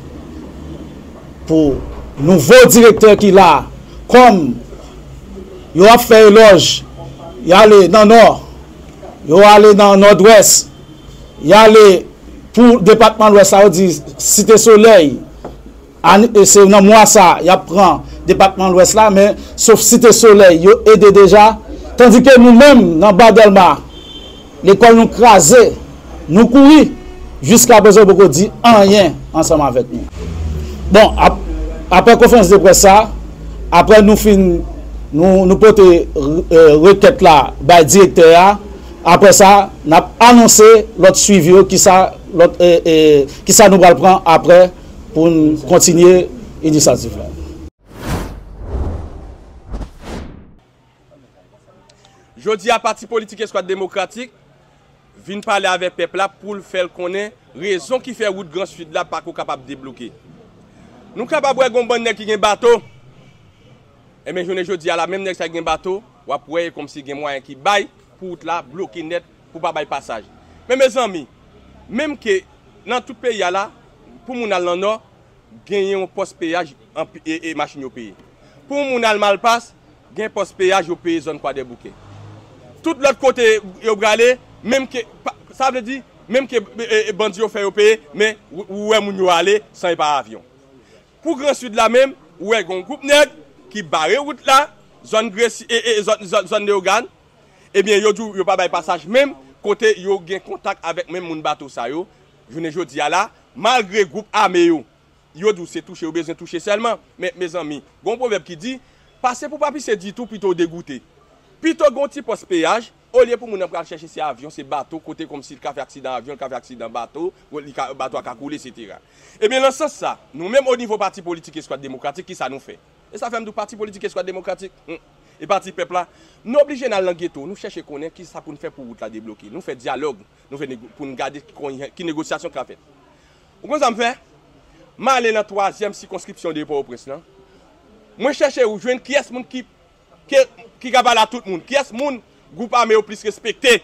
pour nouveau directeur qui là, comme il a fait éloge, il a allé dans le nord, il a allé dans le nord-ouest, il a allé pour le département de l'ouest, ça veut dire Cité Soleil, c'est dans moi ça, il prend le département de l'ouest là, mais sauf Cité Soleil, il a aidé déjà, tandis que nous-mêmes, dans Badelma, l'école nous crasait, nous courir, jusqu'à présent, beaucoup dit rien ensemble avec nous. Bon, après la conférence de presse, après nous finissons, nous portons requête là, par le directeur. Après ça, nous avons annoncé l'autre suivi qui ça nous va prendre après pour continuer l'initiative là. Je dis à parti politique et squad démocratique, vient parler avec le peuple là pour le faire connaître raison qui fait route Grand Sud là pas capable de débloquer. Nous capable de bon nèg qui a un bateau. Et mais je dis à la même nèg qui a un bateau, ou après comme si il y a moyen qui baille pour là bloquer net pour pas bailler passage. Mais mes amis, même que dans tout pays là, pour mon al dans nord, gagner un poste péage et machine au pays. Pour mon al malpasse, gagner poste péage au pays zone quoi des bouquets. Tout l'autre côté yo bralé, même que ça veut dire même que bandi yo fait au pays, mais où est moun yo aller sans pas avion. Pour Grand Sud là même, où est un groupe nèg qui barre route là, zone Grécy et zone de Ogan, eh bien yo pas bay passage même côté yo gen contact avec même moun bateau ça yo. Je ne jodi là, malgré groupe armé yo dou c'est toucher ou besoin toucher seulement, mais mes amis, gon proverbe qui dit passer pour pas pisser dit tout plutôt dégoûter. Plutôt gon petit poste péage, au lieu pour moun pral chercher ces avions, ces bateaux côté comme si le fait accident avion, le fait accident bateau, le bateau a coulé etc. Et bien dans ce sens ça, nous même au niveau parti politique et squad démocratique qui ça nous fait. Et ça fait du parti politique et squad démocratique et parti peuple là, nous obligés dans le ghetto, nous chercher connaître qui ça pour nous faire pour route la débloquer. Nous fait dialogue, nous fait pour nous garder qui négociation qu'a fait. Vous comprenez ça me fait? Je aller dans la 3e circonscription de Port-au-Prince là. Moi chercher ou joindre qui est monde qui capable à tout le monde, qui est monde groupe armé au plus respecté,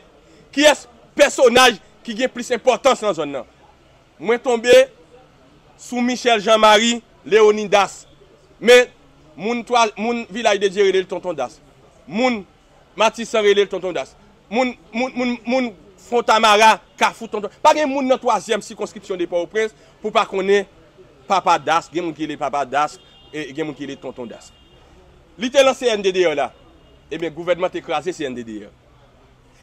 qui est personnage qui a plus importance dans la zone là. Moi tombé sous Michel Jean-Marie Léonidas. Mais moun village de Dieu le tonton Das. Moun Matissan le tonton Das. Moun Fontamara Kafou tonton. Pas gen moun dans 3e circonscription de Port-au-Prince pour pas connaître papa Das, gen moun qui est papa Das et gen moun qui est tonton Das. Li te lancé CNDD là. Eh bien gouvernement écrasé CNDD.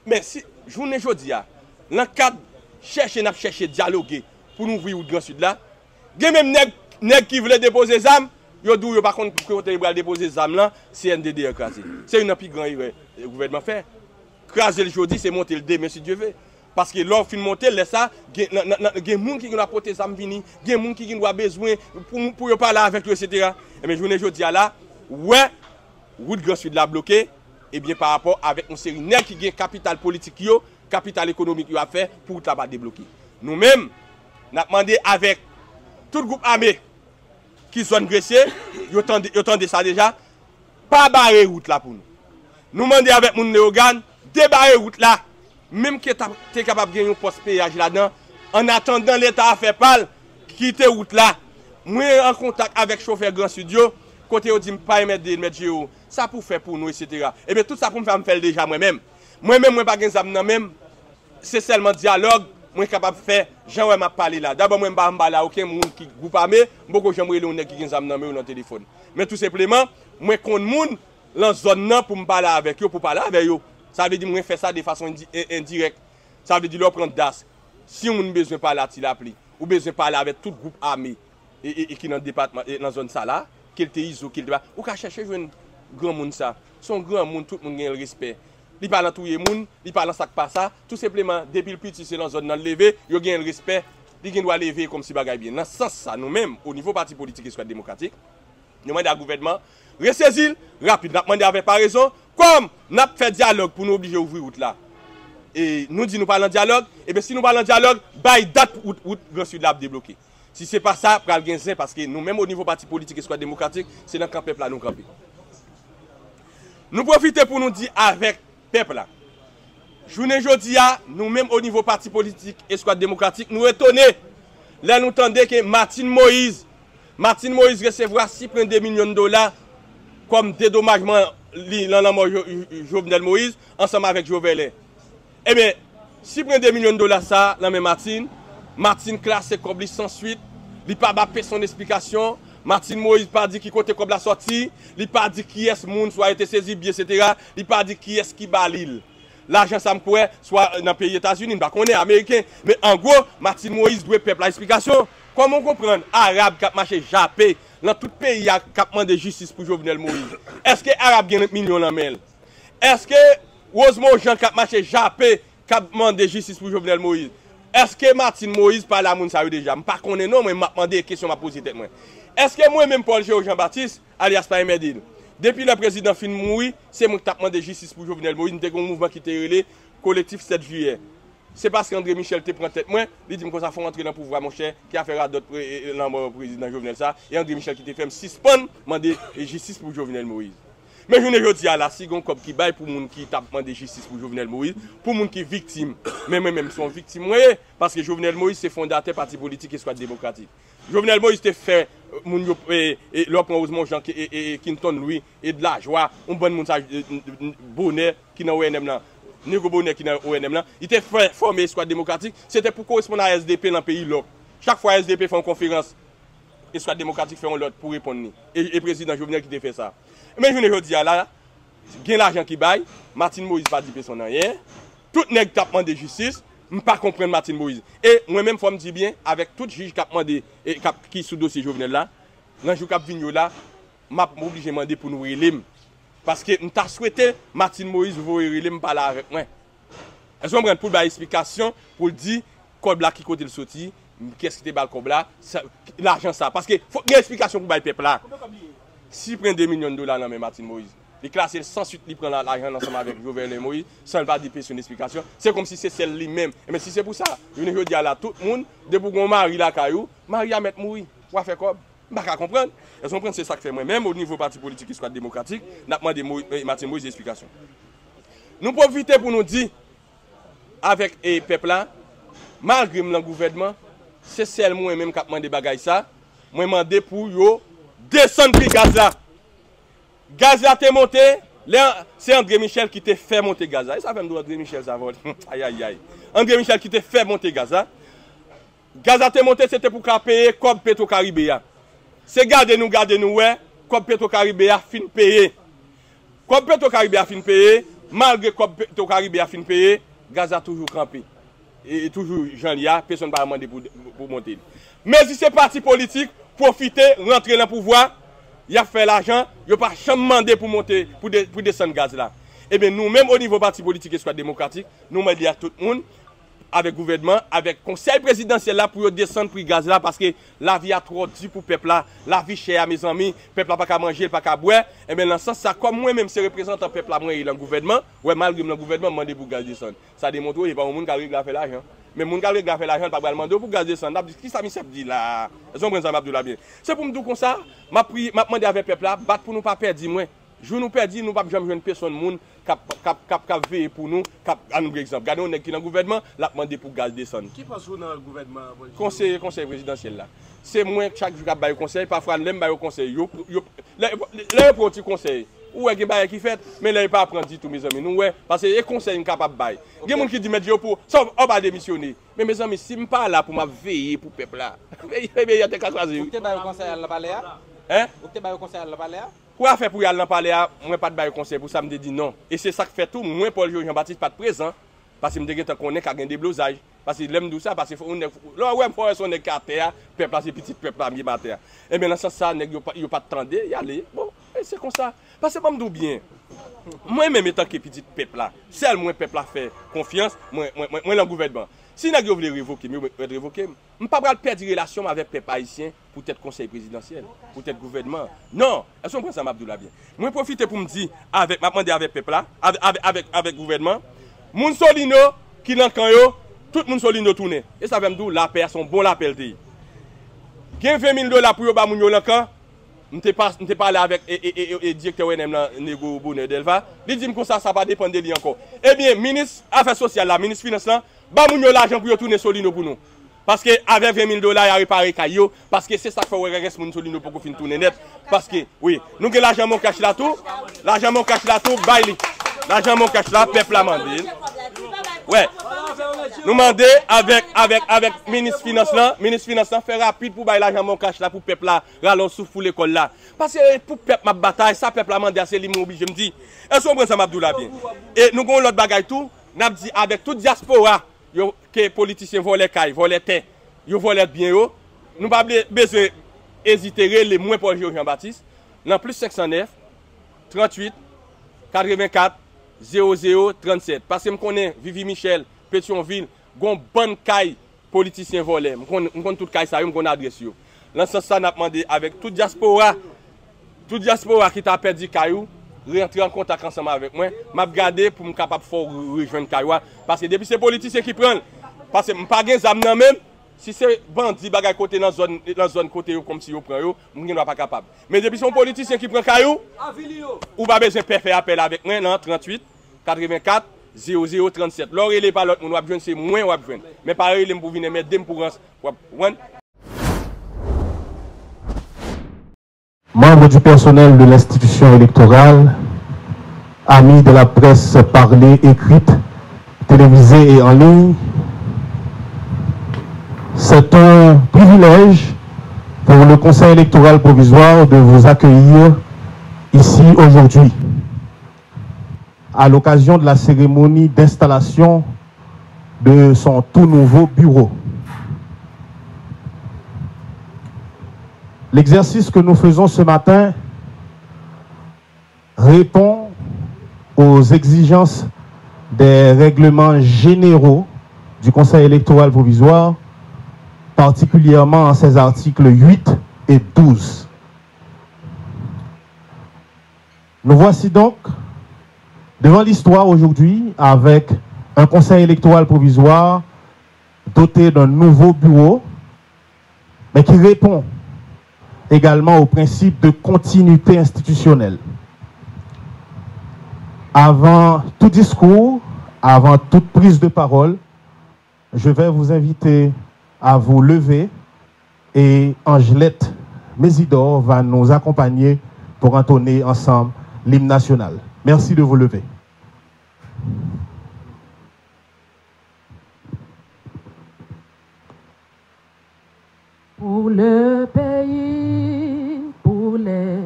Mais si journée jodi a, dans cadre chercher dialoguer pour nous ouvrir au Grand Sud là, gen même nèg qui voulait déposer des armes. Yo dou yo par contre pour déposer des armes là, CNDD écrasé. C'est une plus grand erreur le gouvernement fait. Craser le jeudi, c'est monter le demain si Dieu veut. Parce que l'on fin monter laisse ça, gen moun qui doit porter des armes vini, gen moun qui doit besoin pour yo parler avec eux etc. Et mais journée jeudi là, ouais, route Grand Sud la bloqué et bien par rapport avec une série nèg qui gen capital politique yo, capital économique yo a fait pour la pas débloquer. Nous même n'a demandé avec tout groupe armé qui sont agressés, ils ont ça déjà, pas barrer route là pour nous. Nous demandons avec mon néogan, débarrer route là, même que tu es capable de gagner un poste péage là-dedans, en attendant l'État à faire parler, quitter route là. Moi en contact avec chauffeur Grand Studio, côté où dit pas mettre géo, ça pour faire pour nous etc. Et bien tout ça pour me faire déjà moi-même. Moi-même moi pas gain ça même, c'est seulement dialogue. Moi capable de faire Jean m'a parlé là. D'abord moi pas là aucun monde qui groupe armé, beaucoup j'aimerais le qui gagne dans dans téléphone. Mais tout simplement, moi connais monde dans zone là pour me parler avec eux, pour parler avec eux. Ça veut dire moi faire ça de façon indirecte. Ça veut dire leur prendre das. Si on a besoin de parler à l'appli ou besoin de parler avec tout groupe armé et qui dans le département dans zone ça là, qu'il te iso qu'il te ou ka chercher un grand monde ça. Son grand monde tout le monde gagne le respect. Il parle à tout le monde, il parle à ça pas ça, tout simplement depuis le petit c'est dans zone dans lever, il gagne le respect, il doit lever comme si bagaille bien. Dans ce sens ça nous même au niveau parti politique et soit démocratique, nous demandons au gouvernement ressaisir rapide, nous demandons avec pas raison comme n'a fait dialogue pour nous obliger à ouvrir route là. Et nous dit nous parlons dialogue, et bien si nous parlons dialogue, bail date route Grand Sud là débloquer. Si c'est pas ça, pral gain parce que nous même au niveau parti politique et soit démocratique, c'est dans camp peuple là nous camper. Nous profiter pour nous dire avec peuple là. Journée jodi a, nous même au niveau parti politique et squad démocratique, nous étonnés. Là nous entendons que Martin Moïse recevra 6,2 millions de dollars comme dédommagement dans la mort Jovenel Moïse ensemble avec Jovenel. Eh bien, 6,2 millions de dollars ça, la même Martin classé comme sans suite, il pas fait son explication. Martin Moïse pas dit qui côté comme la sortie, il pas dit qui est moun soit été saisi bien etc. Il pas dit qui est qui balil. L'argent ça me pourrait soit dans le pays États-Unis, pas qu'on est américain, mais en gros Martin Moïse doit peuple l'explication. Comment comprendre arabe qui a marché jappé dans tout pays qui a demandé justice pour Jovenel Moïse. Est-ce que arabe gagne millions dans mail? Est-ce que Rosemont Jean qui a marché jappé qui a demandé justice pour Jovenel Moïse? Est-ce que Martin Moïse parle à moun ça déjà? Je pas connais non mais m'a demandé des questions m'a posé tête moi. Est-ce que moi-même, Paul Jean-Baptiste, alias Paye Medine, depuis le président fin mourir, c'est moi qui ai demandé justice pour Jovenel Moïse, nous avons un mouvement qui était relé, collectif 7 juillet. C'est parce qu'André Michel te prend tête moi, il dit que ça faut rentrer dans le pouvoir, mon cher, qui a fait à d'autres président Jovenel ça, et André Michel qui te fait suspendre, demander justice pour Jovenel Moïse. Mais je ne dis à la si gon comme qui baille pour moun qui t'a demandé justice pour Jovenel Moïse, pour moun qui victime. Mais moi-même sont victime, parce que Jovenel Moïse c'est fondateur parti politique et soit démocratique. Jovenel Moïse te fait moun yo et l'autre Ousmane Jean et Kinton lui et de la joie, un bon moun bonheur qui dans ONM là. Nego bonheur qui dans ONM là, il était formé soit démocratique, c'était pour correspondre à SDP dans le pays là. Chaque fois SDP fait une conférence et soit démocratique fait un lot pour répondre et président Jovenel qui te fait ça. Mais je ne dis là, gain l'argent qui baille, Martin Moïse pas dire personne rien. Tout nèg t'a demandé justice, pas comprendre Martin Moïse. Et moi-même faut me dire bien avec tout juge qui a demandé et qui sous dossier Jovenel là, dans jour cap vigno là, m'a obligé demander pour nous relem parce que m'ta souhaité Martin Moïse vous relem parler avec moi. Est-ce qu'on prend pour ba explication pour dire cob là qui côté le sorti, qu'est-ce qui te bal cob là, l'argent ça parce que faut une explication pour ba peuple là. Si prend 2 millions de dollars dans Martin Moïse, il classe sans suite, il prend l'argent ensemble avec Jovenel Moïse, sans pas dire son explication. C'est comme si c'est celle lui-même. Mais si c'est pour ça, je ne veux dire là, tout le monde, depuis qu'on marie la caillou, Marie a mettre mourir. Pour faire quoi? Je ne comprends pas. Est-ce qu'on c'est ça que fait moi, même au niveau parti politique qui soit démocratique, n'a demandé Martin Moïse explication. Nous profitons pour nous dire, avec le peuple là, malgré le gouvernement, c'est celle moi-même qui a demandé bagaille ça, moi demandé pour yo descendre le gaz là. Gaz là t'es monté, c'est André Michel qui t'a fait monter gaz là. Et ça fait me André Michel ça va. Aïe aïe aïe. André Michel qui t'a fait monter gaz là. Gaz là t'es monté c'était pour payer comme Petro-Caribéa. C'est garder nous ouais, comme Petro-Caribéa fin payer. Comme Petro-Caribéa fin payer, malgré comme Petro-Caribéa fin payer, gaz a toujours campé. Et toujours Jean-Lia, personne ne va demander pour monter. Mais si c'est parti politique, profiter, rentrer dans le pouvoir, il a fait l'argent, il n'a pas jamais demandé pour monter, pour descendre gaz là. Eh bien, nous-mêmes, au niveau parti politique et soit démocratique, nous mettons à tout le monde, avec le gouvernement, avec le conseil présidentiel là, pour descendre le prix gaz là, parce que la vie a trop dit pour le peuple là, la vie chère à mes amis, le peuple n'a pas qu'à manger, pas qu'à boire. Eh bien, dans ce sens, ça, comme moi-même, c'est représentant du peuple là, moi, il dans le gouvernement, ouais, malgré le gouvernement, demandé pour gaz descendre. Ça démontre qu'il n'y a pas de monde qui a réglé à faire l'argent. Mais mon gars qui a fait l'argent, pas demander pour gaz descendre. Qui ça me dit là? Est-ce qu'on prend ça Abdoulaye bien? C'est pour me dire comme ça, m'a demandé avec le peuple là, battre pour nous pas perdre moi. Je nous perdre, nous pas jamais jouer une personne monde qui veille pour nous, qui a un exemple. Regardez on est qui dans le gouvernement, l'a demandé pour gaz descendre. Qui passe dans le gouvernement? Conseil présidentiel là. C'est moi chaque jour qui baille conseil, parfois l'aime baille conseil. Les petits conseils. Ou est-ce que qui fait, mais là il pas apprendre tout mes amis. Nous ouais, parce que les conseils incapable bail. Il y a des gens qui disent mettre pour ça on va démissionner. Mais mes amis, si je pas là pour m'a veiller pour peuple là. Il y a des cas choisir. Vous avez conseil à la palais? Hein? Vous avez conseil à la palais? Pour faire pour y aller dans palais, moi pas de bail conseil pour ça me dit non. Et c'est ça que fait tout, moi Paul Jean-Baptiste pas présent parce que me dit qu'on est qu'à gagner des blosages. Parce que l'aime ça parce que on est là ouais faut son est terre, peuple c'est petit peuple à mi terre. Et bien dans ce sens ça nèg yo pas attendre y aller. Bon, c'est comme ça. Parce que pas me dou bien. Moi même étant que petit peuple là, seul moi peuple a fait confiance, moi dans gouvernement. Si nèg yo veut révoquer, me révoquer, me pas perdre relation avec peuple haïtien pour être conseil présidentiel, pour être gouvernement. Non, est-ce qu'on prend ça Abdoulaye bien. Moi profiter pour me dire avec m'a demander avec peuple là, avec gouvernement, moun Solino qui dans camp yo tout le monde solide tourner. Et ça veut me dire la paix son bon l'appel de. Gen $20,000 pour yo ba moun yo lankan. M'te parlé avec et directeur ONM là Nego Bonheur Delva. Il dit comme ça va dépendre de lui encore. Eh bien ministre affaires sociales là, ministre finance là, ba moun yo l'argent pour yo tourner solide pour nous. Parce que avec $20,000 à réparer caillou parce que c'est ça qu'il faut reste moun solide pour qu'on fin tourner net parce que oui, nous que l'argent mon cash là tout, l'argent mon cash là tout bail. L'argent mon cash là peuple a mandé. Ouais. Nous demandons avec ministre finance là faire rapide pour bailler l'argent mon cash là pour peuple là ralon sous l'école là parce que pour peuple ma bataille ça peuple a mandé c'est lui obligé me dit est-ce qu'on prend ça Abdoulaye bien et nous avons l'autre bagaille tout n'a dit avec toute diaspora yo que politiciens volent caille volent terre yo volent bien yo nous pas besoin hésiter les moins pour Jean-Baptiste dans plus 509 38 84 00 37 parce que me connais Vivi Michel Pétionville, gon bonne caille politicien volé. On connaît toute caille ça, on connaît adresse yo. Dans ce sens ça n'a demandé avec toute diaspora qui t'a perdu caillou, rentrer en contact ensemble avec moi, m'a regarder pour me capable faire rejoindre caillou parce que depuis ces politiciens qui prennent parce que pas gain zam nan même, Si c'est bandit bagay côté dans zone côté comme si yo prend yo, m'gen pas capable. Mais depuis son politicien qui prend caillou, ou pas besoin faire appel avec moi dans 38 84 00 37. L'or il est pas l'autre, on va joindre c'est moins on va joindre. Mais pareil il pour venir mettre dem pour Membres du personnel de l'institution électorale, amis de la presse parlée, écrite, télévisée et en ligne, c'est un privilège pour le Conseil électoral provisoire de vous accueillir ici aujourd'hui à l'occasion de la cérémonie d'installation de son tout nouveau bureau. L'exercice que nous faisons ce matin répond aux exigences des règlements généraux du Conseil électoral provisoire, particulièrement en ses articles 8 et 12. Nous voici donc devant l'histoire aujourd'hui avec un Conseil électoral provisoire doté d'un nouveau bureau, mais qui répond également au principe de continuité institutionnelle. Avant tout discours, avant toute prise de parole, je vais vous inviter à vous lever et Angelette Mésidor va nous accompagner pour entonner ensemble l'hymne national. Merci de vous lever. Pour le pays, pour les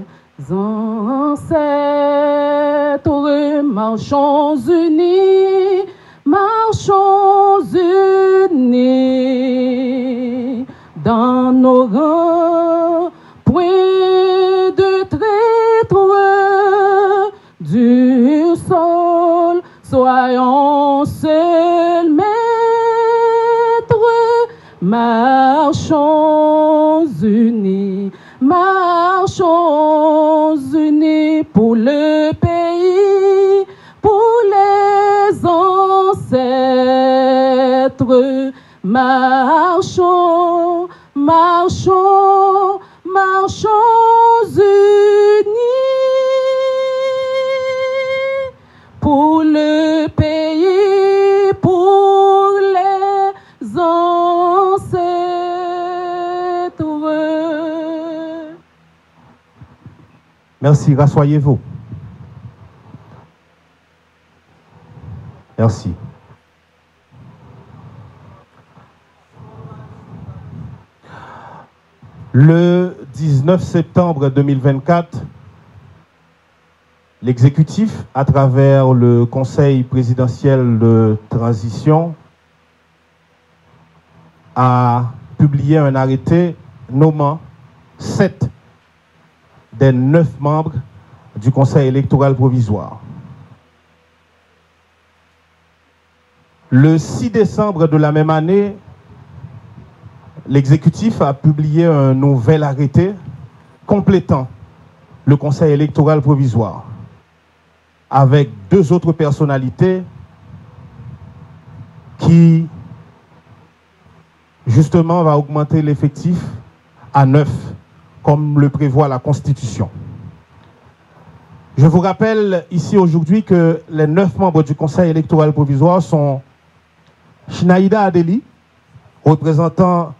ancêtres, marchons unis, marchons unis, dans nos rangs, point de traître du sol, soyons seuls maîtres, marchons unis, marchons unis pour le pays, pour les ancêtres, marchons, marchons, marchons unis pour le pays, pour les ancêtres. Merci, rassoyez-vous. Merci. Le 19 septembre 2024, l'exécutif, à travers le Conseil présidentiel de transition, a publié un arrêté nommant 7 des 9 membres du Conseil électoral provisoire. Le 6 décembre de la même année, l'exécutif a publié un nouvel arrêté complétant le Conseil électoral provisoire avec 2 autres personnalités qui, justement, va augmenter l'effectif à 9, comme le prévoit la Constitution. Je vous rappelle ici aujourd'hui que les 9 membres du Conseil électoral provisoire sont Chinaïda Adeli, représentant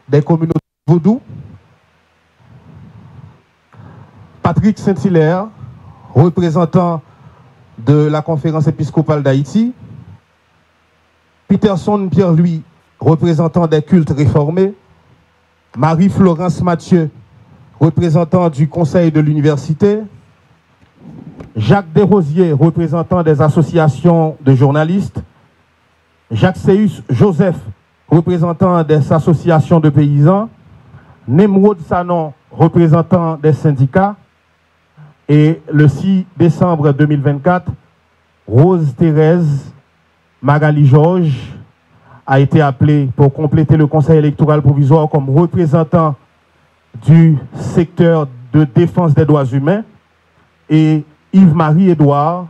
des communautés Vodou, Patrick Saint-Hilaire, représentant de la Conférence épiscopale d'Haïti, Peterson Pierre-Louis, représentant des cultes réformés, Marie-Florence Mathieu, représentant du Conseil de l'Université, Jacques Desrosiers, représentant des associations de journalistes, Jacques Séus Joseph, représentant des associations de paysans, Nemrod Sanon, représentant des syndicats, et le 6 décembre 2024, Rose Thérèse Magali Georges a été appelée pour compléter le Conseil électoral provisoire comme représentant du secteur de défense des droits humains et Yves-Marie Edouard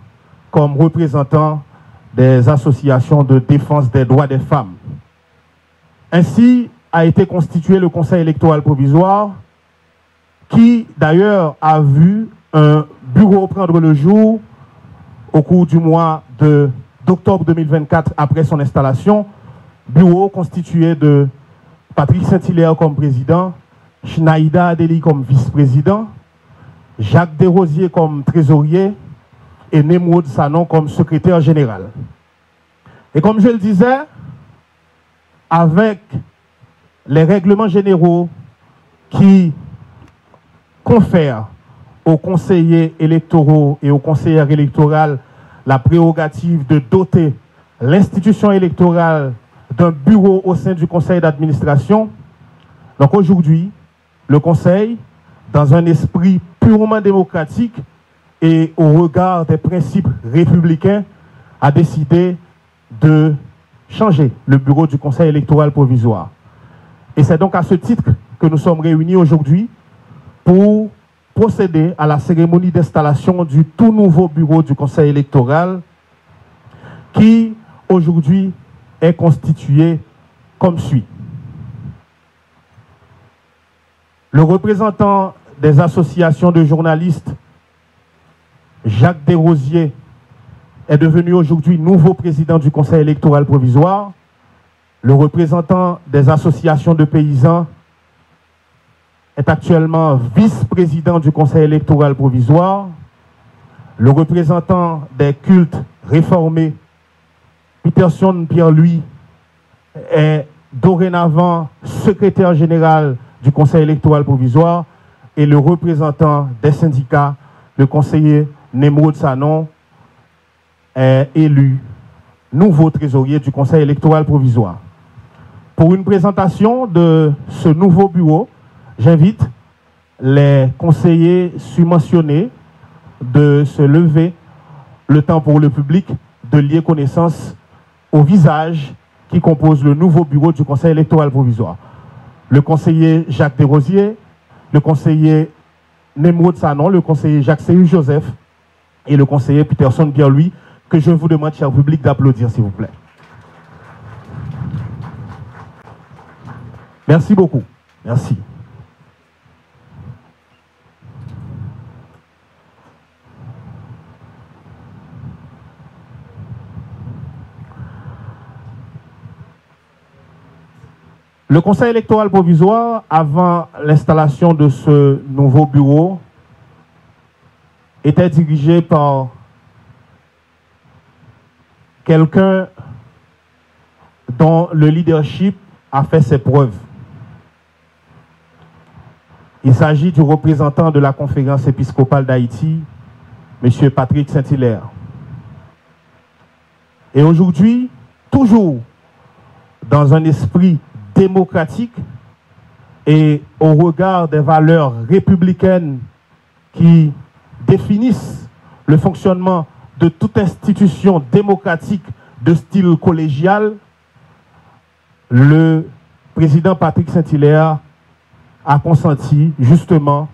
comme représentant des associations de défense des droits des femmes. Ainsi, a été constitué le Conseil électoral provisoire, qui d'ailleurs a vu un bureau prendre le jour au cours du mois d'octobre 2024 après son installation. Bureau constitué de Patrick Saint-Hilaire comme président, Schneider Adeli comme vice-président, Jacques Desrosiers comme trésorier et Nemrod Sanon comme secrétaire général. Et comme je le disais, avec les règlements généraux qui confèrent aux conseillers électoraux et aux conseillères électorales la prérogative de doter l'institution électorale d'un bureau au sein du conseil d'administration. Donc aujourd'hui, le conseil, dans un esprit purement démocratique et au regard des principes républicains, a décidé de changer le bureau du conseil électoral provisoire. Et c'est donc à ce titre que nous sommes réunis aujourd'hui pour procéder à la cérémonie d'installation du tout nouveau bureau du conseil électoral qui aujourd'hui est constitué comme suit. Le représentant des associations de journalistes, Jacques Desrosiers, est devenu aujourd'hui nouveau président du conseil électoral provisoire. Le représentant des associations de paysans est actuellement vice-président du conseil électoral provisoire. Le représentant des cultes réformés, Peterson Pierre-Louis, est dorénavant secrétaire général du conseil électoral provisoire, et le représentant des syndicats, le conseiller Nemrod Sanon, est élu nouveau trésorier du conseil électoral provisoire. Pour une présentation de ce nouveau bureau, j'invite les conseillers subventionnés de se lever, le temps pour le public de lier connaissance au visage qui compose le nouveau bureau du conseil électoral provisoire. Le conseiller Jacques Desrosiers, le conseiller Nemrod Sanon, le conseiller Jacques Seyu Joseph et le conseiller Peterson Pierre-Louis, que je vous demande, cher public, d'applaudir, s'il vous plaît. Merci beaucoup. Merci. Le conseil électoral provisoire, avant l'installation de ce nouveau bureau, était dirigé par quelqu'un dont le leadership a fait ses preuves. Il s'agit du représentant de la conférence épiscopale d'Haïti, M. Patrick Saint-Hilaire. Et aujourd'hui, toujours dans un esprit démocratique et au regard des valeurs républicaines qui définissent le fonctionnement de toute institution démocratique de style collégial, le président Patrick Saint-Hilaire a consenti justement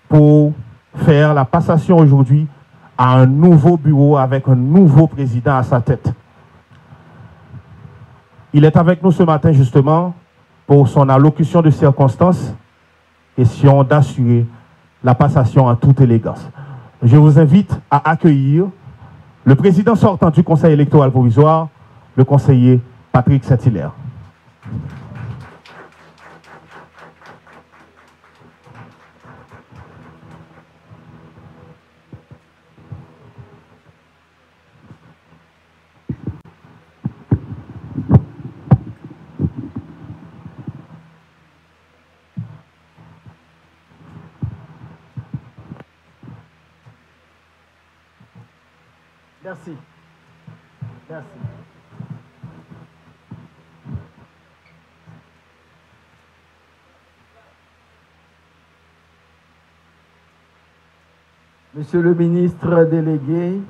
pour faire la passation aujourd'hui à un nouveau bureau avec un nouveau président à sa tête. Il est avec nous ce matin justement pour son allocution de circonstance, question d'assurer la passation en toute élégance. Je vous invite à accueillir le président sortant du conseil électoral provisoire, le conseiller Patrick Saint-Hilaire. Merci. Merci. Monsieur le ministre délégué,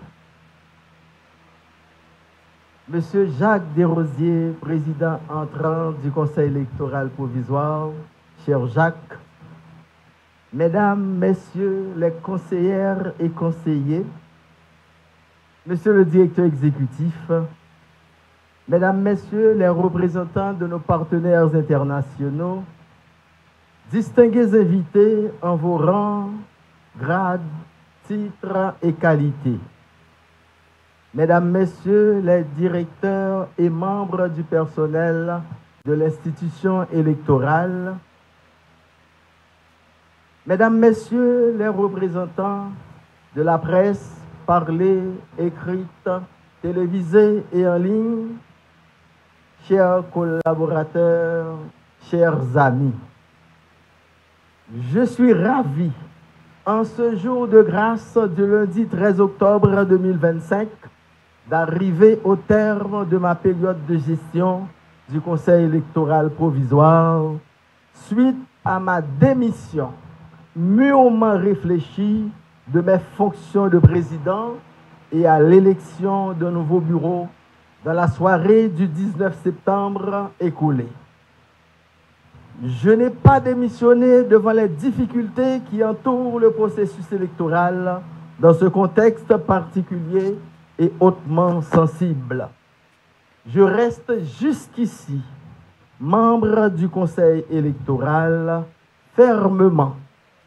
Monsieur Jacques Desrosiers, président entrant du Conseil électoral provisoire, cher Jacques, Mesdames, Messieurs les conseillères et conseillers, Monsieur le directeur exécutif, Mesdames, Messieurs les représentants de nos partenaires internationaux, distingués invités en vos rangs, grades, titres et qualités. Mesdames, Messieurs les directeurs et membres du personnel de l'institution électorale, Mesdames, Messieurs les représentants de la presse parlée, écrite, télévisée et en ligne, chers collaborateurs, chers amis, je suis ravi, en ce jour de grâce du lundi 13 octobre 2025, d'arriver au terme de ma période de gestion du Conseil électoral provisoire suite à ma démission mûrement réfléchie de mes fonctions de président et à l'élection d'un nouveau bureau dans la soirée du 19 septembre écoulé. Je n'ai pas démissionné devant les difficultés qui entourent le processus électoral dans ce contexte particulier et hautement sensible. Je reste jusqu'ici membre du Conseil électoral fermement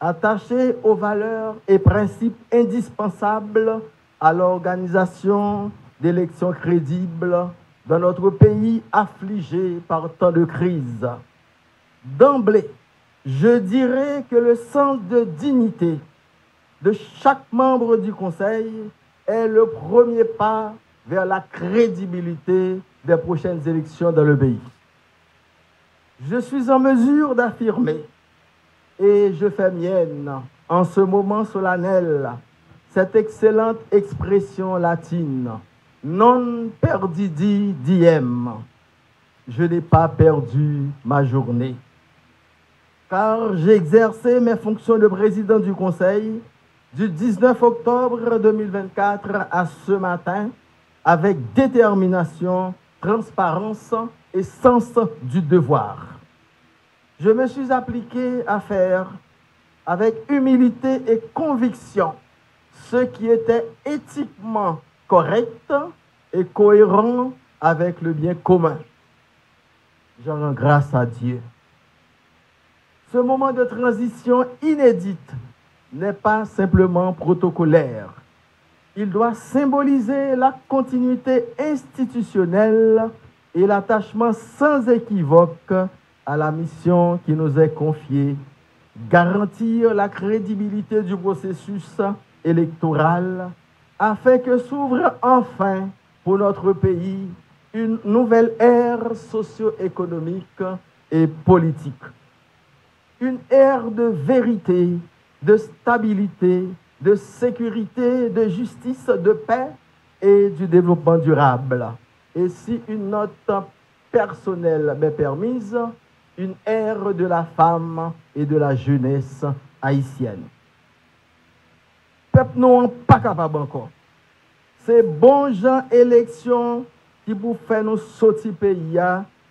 attaché aux valeurs et principes indispensables à l'organisation d'élections crédibles dans notre pays affligé par tant de crises. D'emblée, je dirais que le sens de dignité de chaque membre du Conseil est le premier pas vers la crédibilité des prochaines élections dans le pays. Je suis en mesure d'affirmer, et je fais mienne en ce moment solennel, cette excellente expression latine, non perdidi diem. Je n'ai pas perdu ma journée, car j'ai exercé mes fonctions de président du Conseil du 19 octobre 2024 à ce matin avec détermination, transparence et sens du devoir. Je me suis appliqué à faire avec humilité et conviction ce qui était éthiquement correct et cohérent avec le bien commun. J'en rends grâce à Dieu. Ce moment de transition inédite n'est pas simplement protocolaire. Il doit symboliser la continuité institutionnelle et l'attachement sans équivoque à la mission qui nous est confiée, garantir la crédibilité du processus électoral afin que s'ouvre enfin pour notre pays une nouvelle ère socio-économique et politique. Une ère de vérité, de stabilité, de sécurité, de justice, de paix et du développement durable. Et si une note personnelle m'est permise, une ère de la femme et de la jeunesse haïtienne. Peuple non pas capable encore. C'est bon gens élection qui vous fait nous sortir pays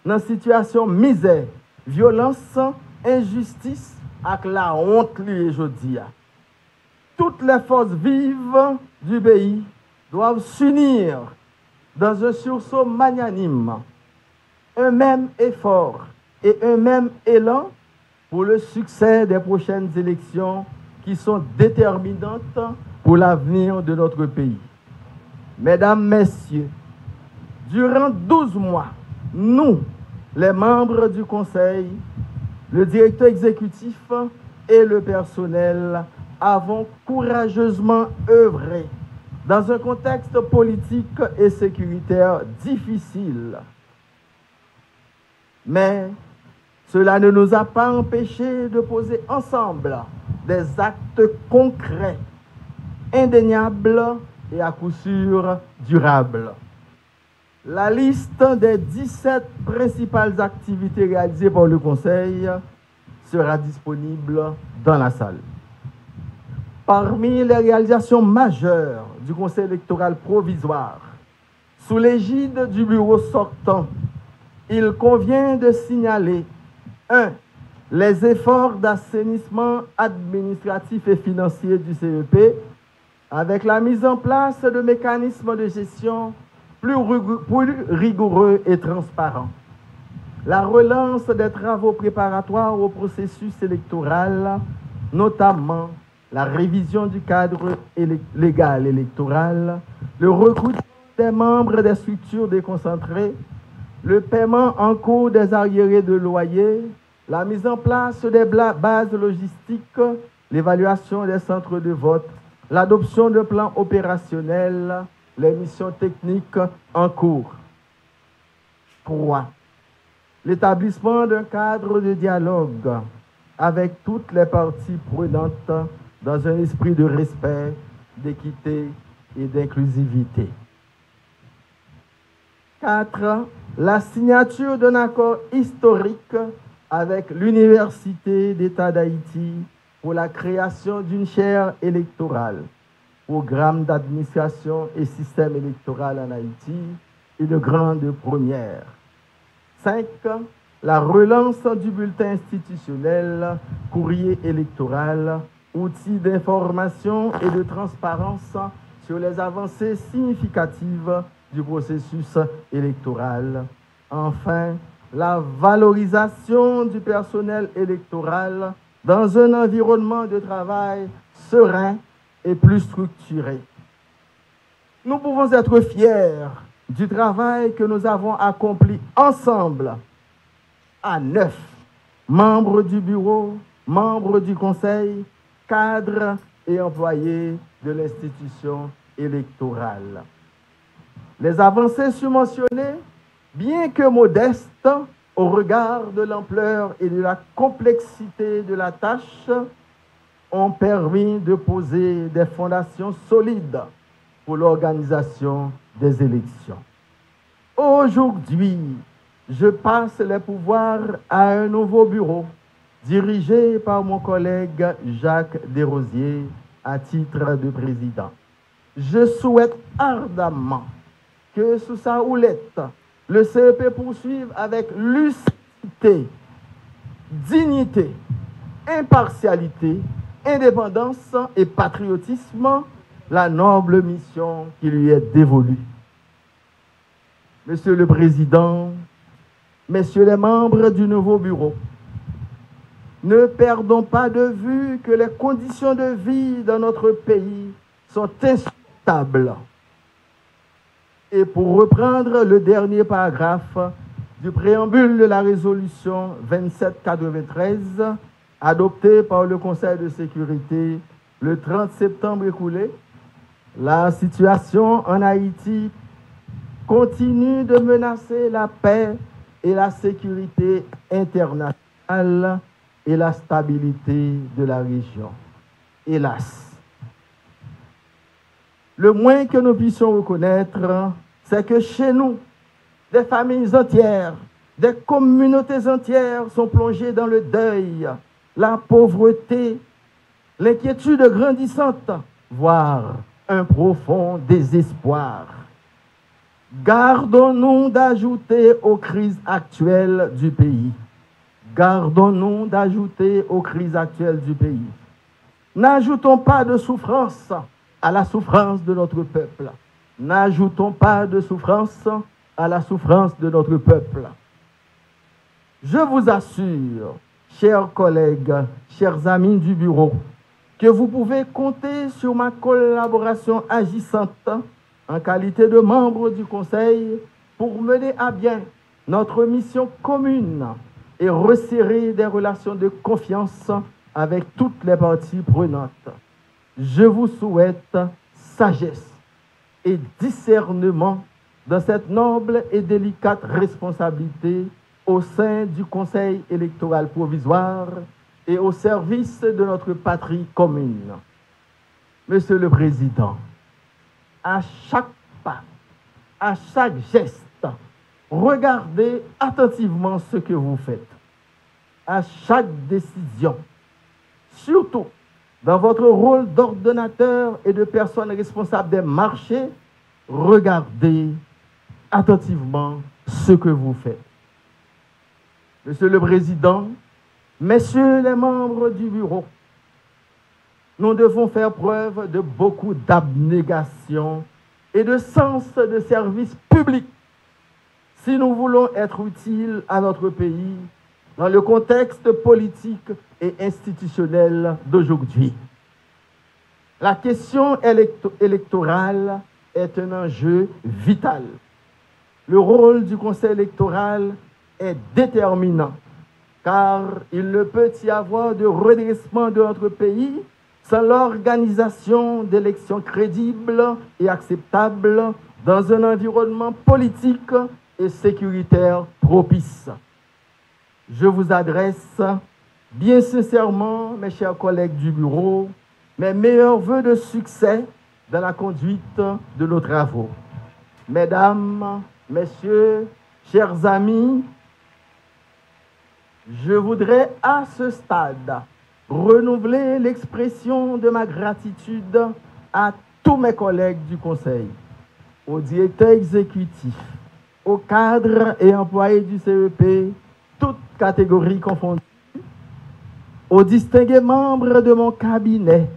dans situation misère, violence, injustice avec la honte lui aujourd'hui. Toutes les forces vives du pays doivent s'unir dans un sursaut magnanime, un même effort et un même élan pour le succès des prochaines élections qui sont déterminantes pour l'avenir de notre pays. Mesdames, Messieurs, durant 12 mois, nous, les membres du Conseil, le directeur exécutif et le personnel avons courageusement œuvré dans un contexte politique et sécuritaire difficile. Mais cela ne nous a pas empêchés de poser ensemble des actes concrets, indéniables et à coup sûr durables. La liste des 17 principales activités réalisées par le Conseil sera disponible dans la salle. Parmi les réalisations majeures du Conseil électoral provisoire, sous l'égide du bureau sortant, il convient de signaler 1. Les efforts d'assainissement administratif et financier du CEP avec la mise en place de mécanismes de gestion plus rigoureux et transparent. La relance des travaux préparatoires au processus électoral, notamment la révision du cadre légal électoral, le recrutement des membres des structures déconcentrées, le paiement en cours des arriérés de loyer, la mise en place des bases logistiques, l'évaluation des centres de vote, l'adoption de plans opérationnels, les missions techniques en cours. 3. L'établissement d'un cadre de dialogue avec toutes les parties prenantes dans un esprit de respect, d'équité et d'inclusivité. 4. La signature d'un accord historique avec l'Université d'État d'Haïti pour la création d'une chaire électorale, programme d'administration et système électoral en Haïti, une grande première. 5. La relance du bulletin institutionnel, courrier électoral, outil d'information et de transparence sur les avancées significatives du processus électoral. Enfin, la valorisation du personnel électoral dans un environnement de travail serein et plus structuré. Nous pouvons être fiers du travail que nous avons accompli ensemble à 9 membres du bureau, membres du conseil, cadres et employés de l'institution électorale. Les avancées surmentionnées, bien que modestes au regard de l'ampleur et de la complexité de la tâche, ont permis de poser des fondations solides pour l'organisation des élections. Aujourd'hui, je passe les pouvoirs à un nouveau bureau dirigé par mon collègue Jacques Desrosiers à titre de président. Je souhaite ardemment que sous sa houlette, le CEP poursuive avec lucidité, dignité, impartialité, indépendance et patriotisme la noble mission qui lui est dévolue. Monsieur le Président, Messieurs les membres du nouveau bureau, ne perdons pas de vue que les conditions de vie dans notre pays sont instables. Et pour reprendre le dernier paragraphe du préambule de la résolution 2793, adoptée par le Conseil de sécurité le 30 septembre écoulé, la situation en Haïti continue de menacer la paix et la sécurité internationale et la stabilité de la région. Hélas, le moins que nous puissions reconnaître, c'est que chez nous, des familles entières, des communautés entières sont plongées dans le deuil, la pauvreté, l'inquiétude grandissante, voire un profond désespoir. Gardons-nous d'ajouter aux crises actuelles du pays. Gardons-nous d'ajouter aux crises actuelles du pays. N'ajoutons pas de souffrance à la souffrance de notre peuple. N'ajoutons pas de souffrance à la souffrance de notre peuple. Je vous assure, chers collègues, chers amis du bureau, que vous pouvez compter sur ma collaboration agissante en qualité de membre du Conseil pour mener à bien notre mission commune et resserrer des relations de confiance avec toutes les parties prenantes. Je vous souhaite sagesse et discernement dans cette noble et délicate responsabilité au sein du Conseil électoral provisoire et au service de notre patrie commune. Monsieur le Président, à chaque pas, à chaque geste, regardez attentivement ce que vous faites. À chaque décision, surtout dans votre rôle d'ordonnateur et de personne responsable des marchés, regardez attentivement ce que vous faites. Monsieur le Président, Messieurs les membres du bureau, nous devons faire preuve de beaucoup d'abnégation et de sens de service public si nous voulons être utiles à notre pays dans le contexte politique et institutionnel d'aujourd'hui. La question électorale est un enjeu vital. Le rôle du Conseil électoral est déterminant, car il ne peut y avoir de redressement de notre pays sans l'organisation d'élections crédibles et acceptables dans un environnement politique et sécuritaire propice. Je vous adresse bien sincèrement, mes chers collègues du bureau, mes meilleurs vœux de succès dans la conduite de nos travaux. Mesdames, Messieurs, chers amis, je voudrais à ce stade renouveler l'expression de ma gratitude à tous mes collègues du Conseil, aux directeurs exécutifs, aux cadres et employés du CEP, toutes catégories confondues, aux distingués membres de mon cabinet,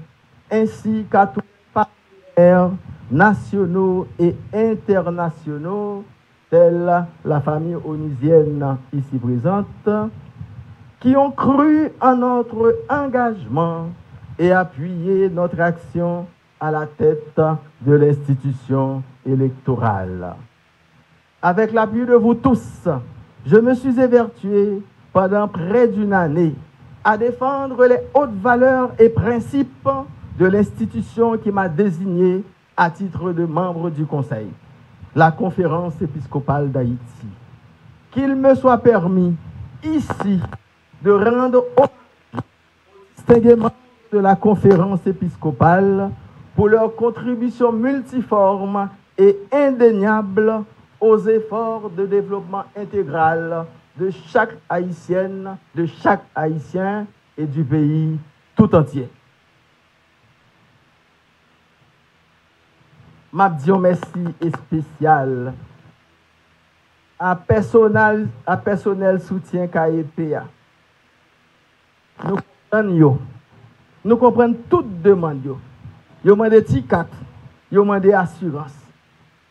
ainsi qu'à tous les partenaires nationaux et internationaux, telle la famille onusienne ici présente, qui ont cru en notre engagement et appuyé notre action à la tête de l'institution électorale. Avec l'appui de vous tous, je me suis évertué pendant près d'une année à défendre les hautes valeurs et principes de l'institution qui m'a désigné à titre de membre du Conseil, la Conférence épiscopale d'Haïti. Qu'il me soit permis, ici, de rendre hommage aux distingués membres de la Conférence épiscopale pour leur contribution multiforme et indéniable aux efforts de développement intégral de chaque Haïtienne, de chaque Haïtien et du pays tout entier. M'a dit un merci spécial à personnel soutien KEPA. Nous comprenons toutes demandes. Nous demandons ticket, nous demandons assurance.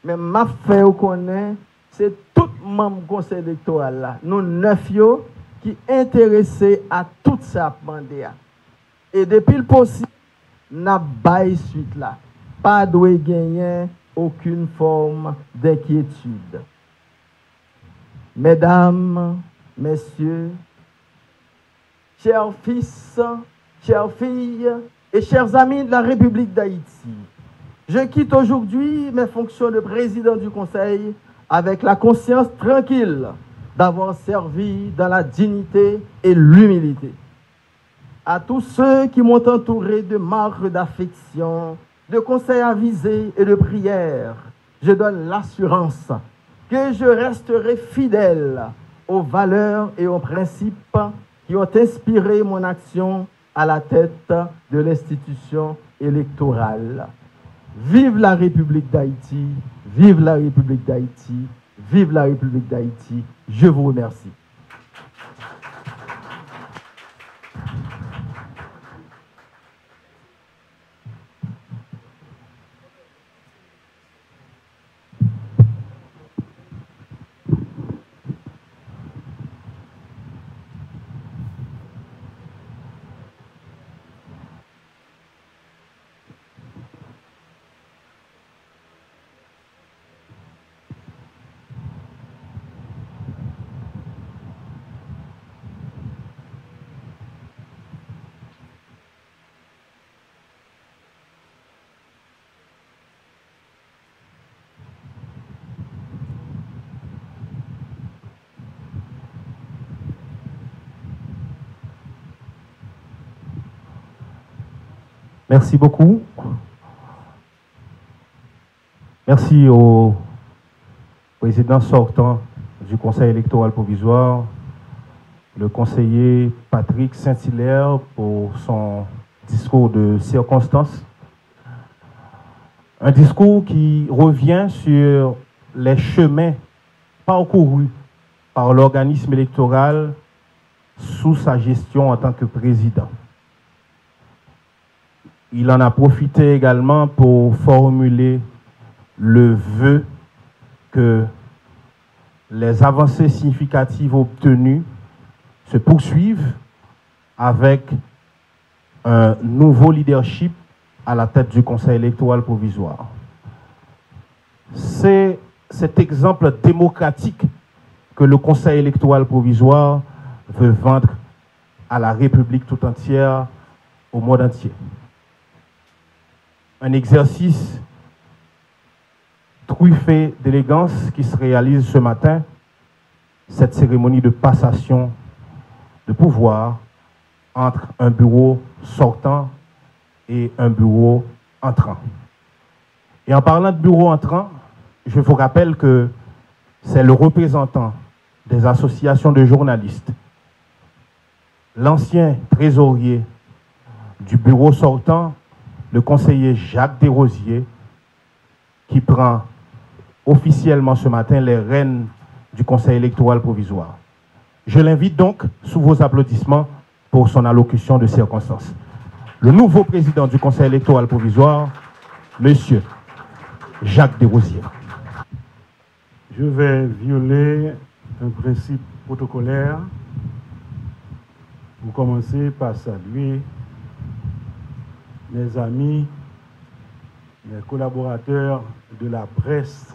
Mais ma fait connaît, c'est tout membre du conseil électoral là. Nous 9 qui intéressés à tout ça demandé. Et depuis le possible, n'a pas suite là. Pas de gagner aucune forme d'inquiétude. Mesdames, Messieurs, chers fils, chères filles et chers amis de la République d'Haïti, je quitte aujourd'hui mes fonctions de président du Conseil avec la conscience tranquille d'avoir servi dans la dignité et l'humilité. À tous ceux qui m'ont entouré de marques d'affection, de conseils avisés et de prières, je donne l'assurance que je resterai fidèle aux valeurs et aux principes qui ont inspiré mon action à la tête de l'institution électorale. Vive la République d'Haïti, vive la République d'Haïti, vive la République d'Haïti. Je vous remercie. Merci beaucoup. Merci au président sortant du Conseil électoral provisoire, le conseiller Patrick Saint-Hilaire, pour son discours de circonstance. Un discours qui revient sur les chemins parcourus par l'organisme électoral sous sa gestion en tant que président. Il en a profité également pour formuler le vœu que les avancées significatives obtenues se poursuivent avec un nouveau leadership à la tête du Conseil électoral provisoire. C'est cet exemple démocratique que le Conseil électoral provisoire veut vendre à la République tout entière, au monde entier. Un exercice truffé d'élégance qui se réalise ce matin, cette cérémonie de passation de pouvoir entre un bureau sortant et un bureau entrant. Et en parlant de bureau entrant, je vous rappelle que c'est le représentant des associations de journalistes, l'ancien trésorier du bureau sortant, le conseiller Jacques Desrosiers, qui prend officiellement ce matin les rênes du Conseil électoral provisoire. Je l'invite donc, sous vos applaudissements, pour son allocution de circonstance. Le nouveau président du Conseil électoral provisoire, Monsieur Jacques Desrosiers. Je vais violer un principe protocolaire pour commencer par saluer mes amis, mes collaborateurs de la presse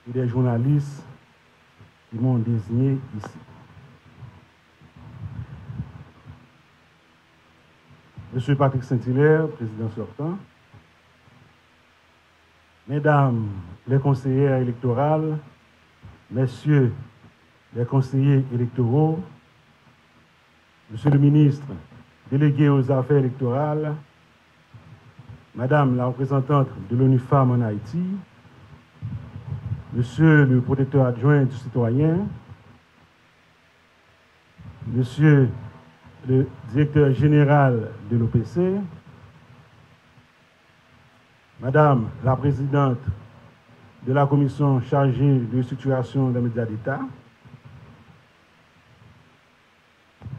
et des journalistes qui m'ont désigné ici. Monsieur Patrick Saint-Hilaire, président sortant, Mesdames les conseillères électorales, Messieurs les conseillers électoraux, Monsieur le ministre délégué aux affaires électorales, Madame la représentante de l'ONU Femmes en Haïti, Monsieur le protecteur adjoint du citoyen, Monsieur le directeur général de l'OPC, Madame la présidente de la commission chargée de structuration des médias d'État,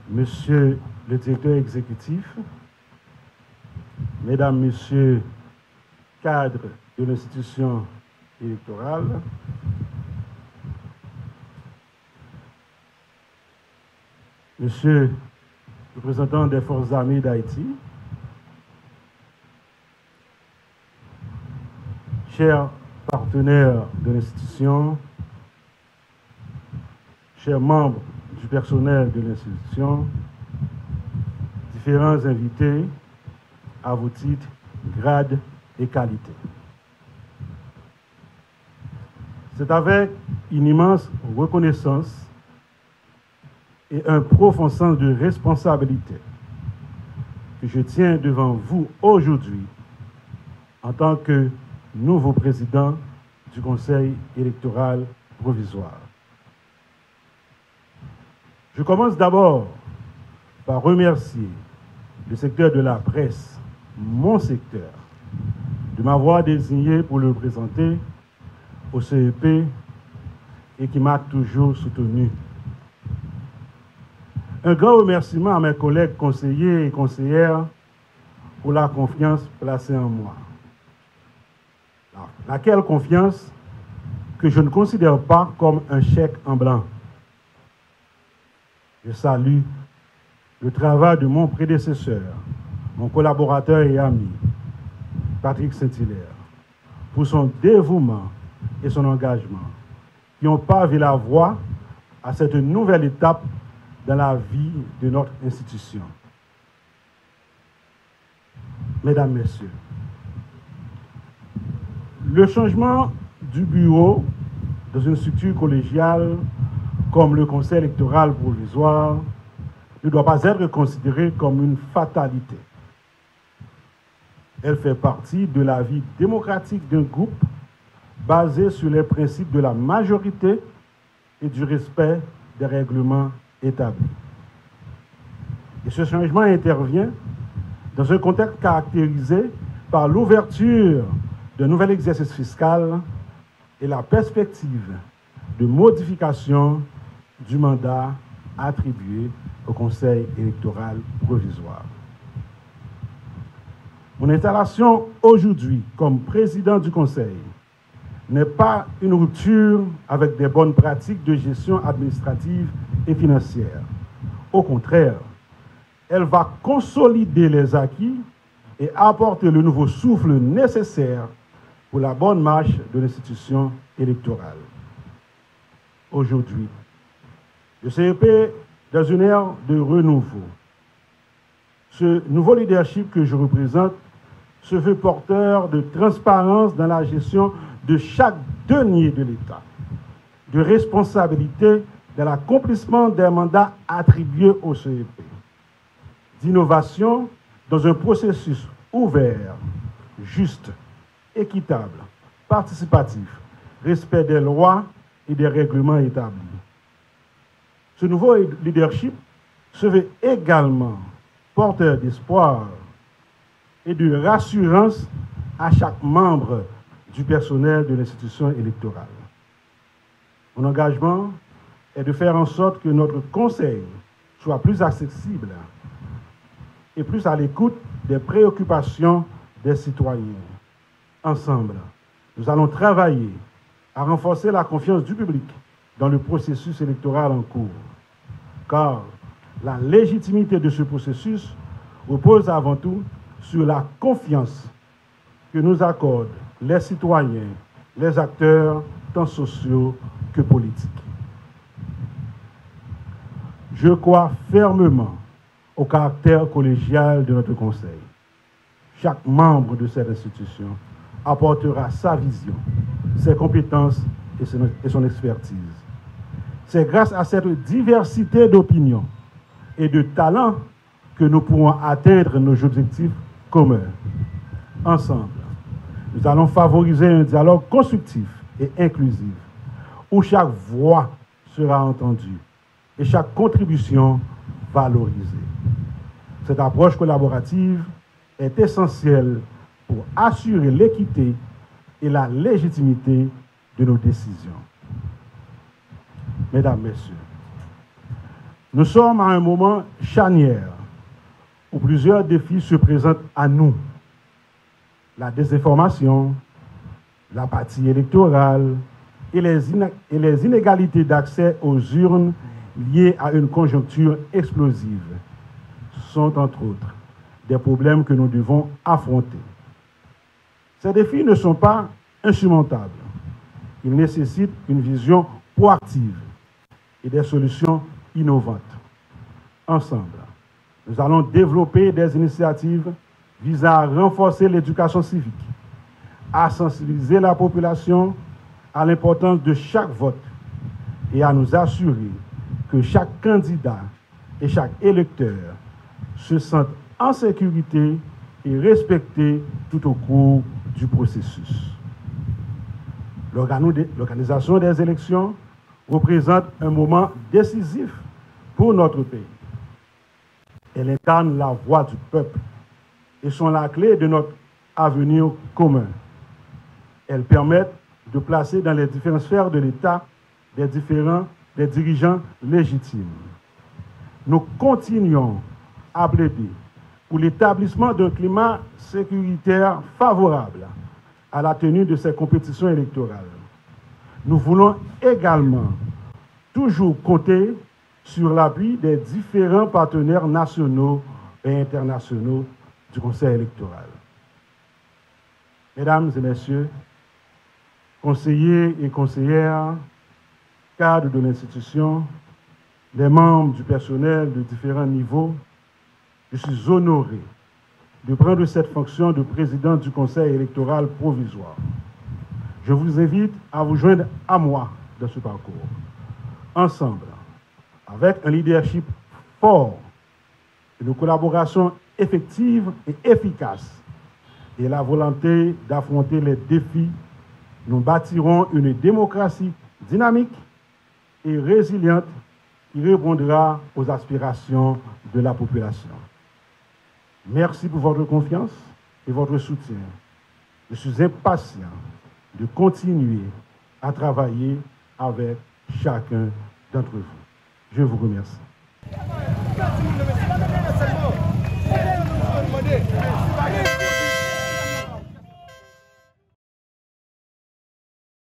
Monsieur le directeur exécutif, Mesdames, Messieurs, cadres de l'institution électorale, Monsieur le représentant des forces armées d'Haïti, chers partenaires de l'institution, chers membres du personnel de l'institution, différents invités à vos titres, grades et qualités. C'est avec une immense reconnaissance et un profond sens de responsabilité que je tiens devant vous aujourd'hui en tant que nouveau président du Conseil électoral provisoire. Je commence d'abord par remercier le secteur de la presse, mon secteur, de m'avoir désigné pour le présenter au CEP et qui m'a toujours soutenu. Un grand remerciement à mes collègues conseillers et conseillères pour la confiance placée en moi. Laquelle confiance que je ne considère pas comme un chèque en blanc. Je salue le travail de mon prédécesseur, mon collaborateur et ami, Patrick Saint-Hilaire, pour son dévouement et son engagement, qui ont pavé la voie à cette nouvelle étape dans la vie de notre institution. Mesdames, Messieurs, le changement du bureau dans une structure collégiale comme le Conseil électoral provisoire ne doit pas être considéré comme une fatalité. Elle fait partie de la vie démocratique d'un groupe basé sur les principes de la majorité et du respect des règlements établis. Et ce changement intervient dans un contexte caractérisé par l'ouverture d'un nouvel exercice fiscal et la perspective de modification du mandat attribué au Conseil électoral provisoire. Mon installation aujourd'hui comme président du Conseil n'est pas une rupture avec des bonnes pratiques de gestion administrative et financière. Au contraire, elle va consolider les acquis et apporter le nouveau souffle nécessaire pour la bonne marche de l'institution électorale. Aujourd'hui, le CEP est dans une ère de renouveau. Ce nouveau leadership que je représente se veut porteur de transparence dans la gestion de chaque denier de l'État, de responsabilité dans l'accomplissement des mandats attribués au CEP, d'innovation dans un processus ouvert, juste, équitable, participatif, respect des lois et des règlements établis. Ce nouveau leadership se veut également porteur d'espoir et de rassurance à chaque membre du personnel de l'institution électorale. Mon engagement est de faire en sorte que notre Conseil soit plus accessible et plus à l'écoute des préoccupations des citoyens. Ensemble, nous allons travailler à renforcer la confiance du public dans le processus électoral en cours, car la légitimité de ce processus repose avant tout sur la confiance que nous accordent les citoyens, les acteurs, tant sociaux que politiques. Je crois fermement au caractère collégial de notre Conseil. Chaque membre de cette institution apportera sa vision, ses compétences et son expertise. C'est grâce à cette diversité d'opinions et de talents que nous pourrons atteindre nos objectifs communs. Ensemble, nous allons favoriser un dialogue constructif et inclusif, où chaque voix sera entendue et chaque contribution valorisée. Cette approche collaborative est essentielle pour assurer l'équité et la légitimité de nos décisions. Mesdames, Messieurs, nous sommes à un moment charnière où plusieurs défis se présentent à nous. La désinformation, l'apathie électorale et les inégalités d'accès aux urnes liées à une conjoncture explosive sont, entre autres, des problèmes que nous devons affronter. Ces défis ne sont pas insurmontables. Ils nécessitent une vision proactive et des solutions innovantes. Ensemble, nous allons développer des initiatives visant à renforcer l'éducation civique, à sensibiliser la population à l'importance de chaque vote et à nous assurer que chaque candidat et chaque électeur se sentent en sécurité et respectés tout au cours du processus. L'organisation des élections représente un moment décisif pour notre pays. Elle incarne la voix du peuple et sont la clé de notre avenir commun. Elles permettent de placer dans les différentes sphères de l'État des dirigeants légitimes. Nous continuons à plaider pour l'établissement d'un climat sécuritaire favorable à la tenue de ces compétitions électorales. Nous voulons également toujours compter sur l'appui des différents partenaires nationaux et internationaux du Conseil électoral. Mesdames et Messieurs, conseillers et conseillères, cadres de l'institution, les membres du personnel de différents niveaux, je suis honoré de prendre cette fonction de président du Conseil électoral provisoire. Je vous invite à vous joindre à moi dans ce parcours. Ensemble, avec un leadership fort, une collaboration effective et efficace et la volonté d'affronter les défis, nous bâtirons une démocratie dynamique et résiliente qui répondra aux aspirations de la population. Merci pour votre confiance et votre soutien. Je suis impatient de continuer à travailler avec chacun d'entre vous. Je vous remercie.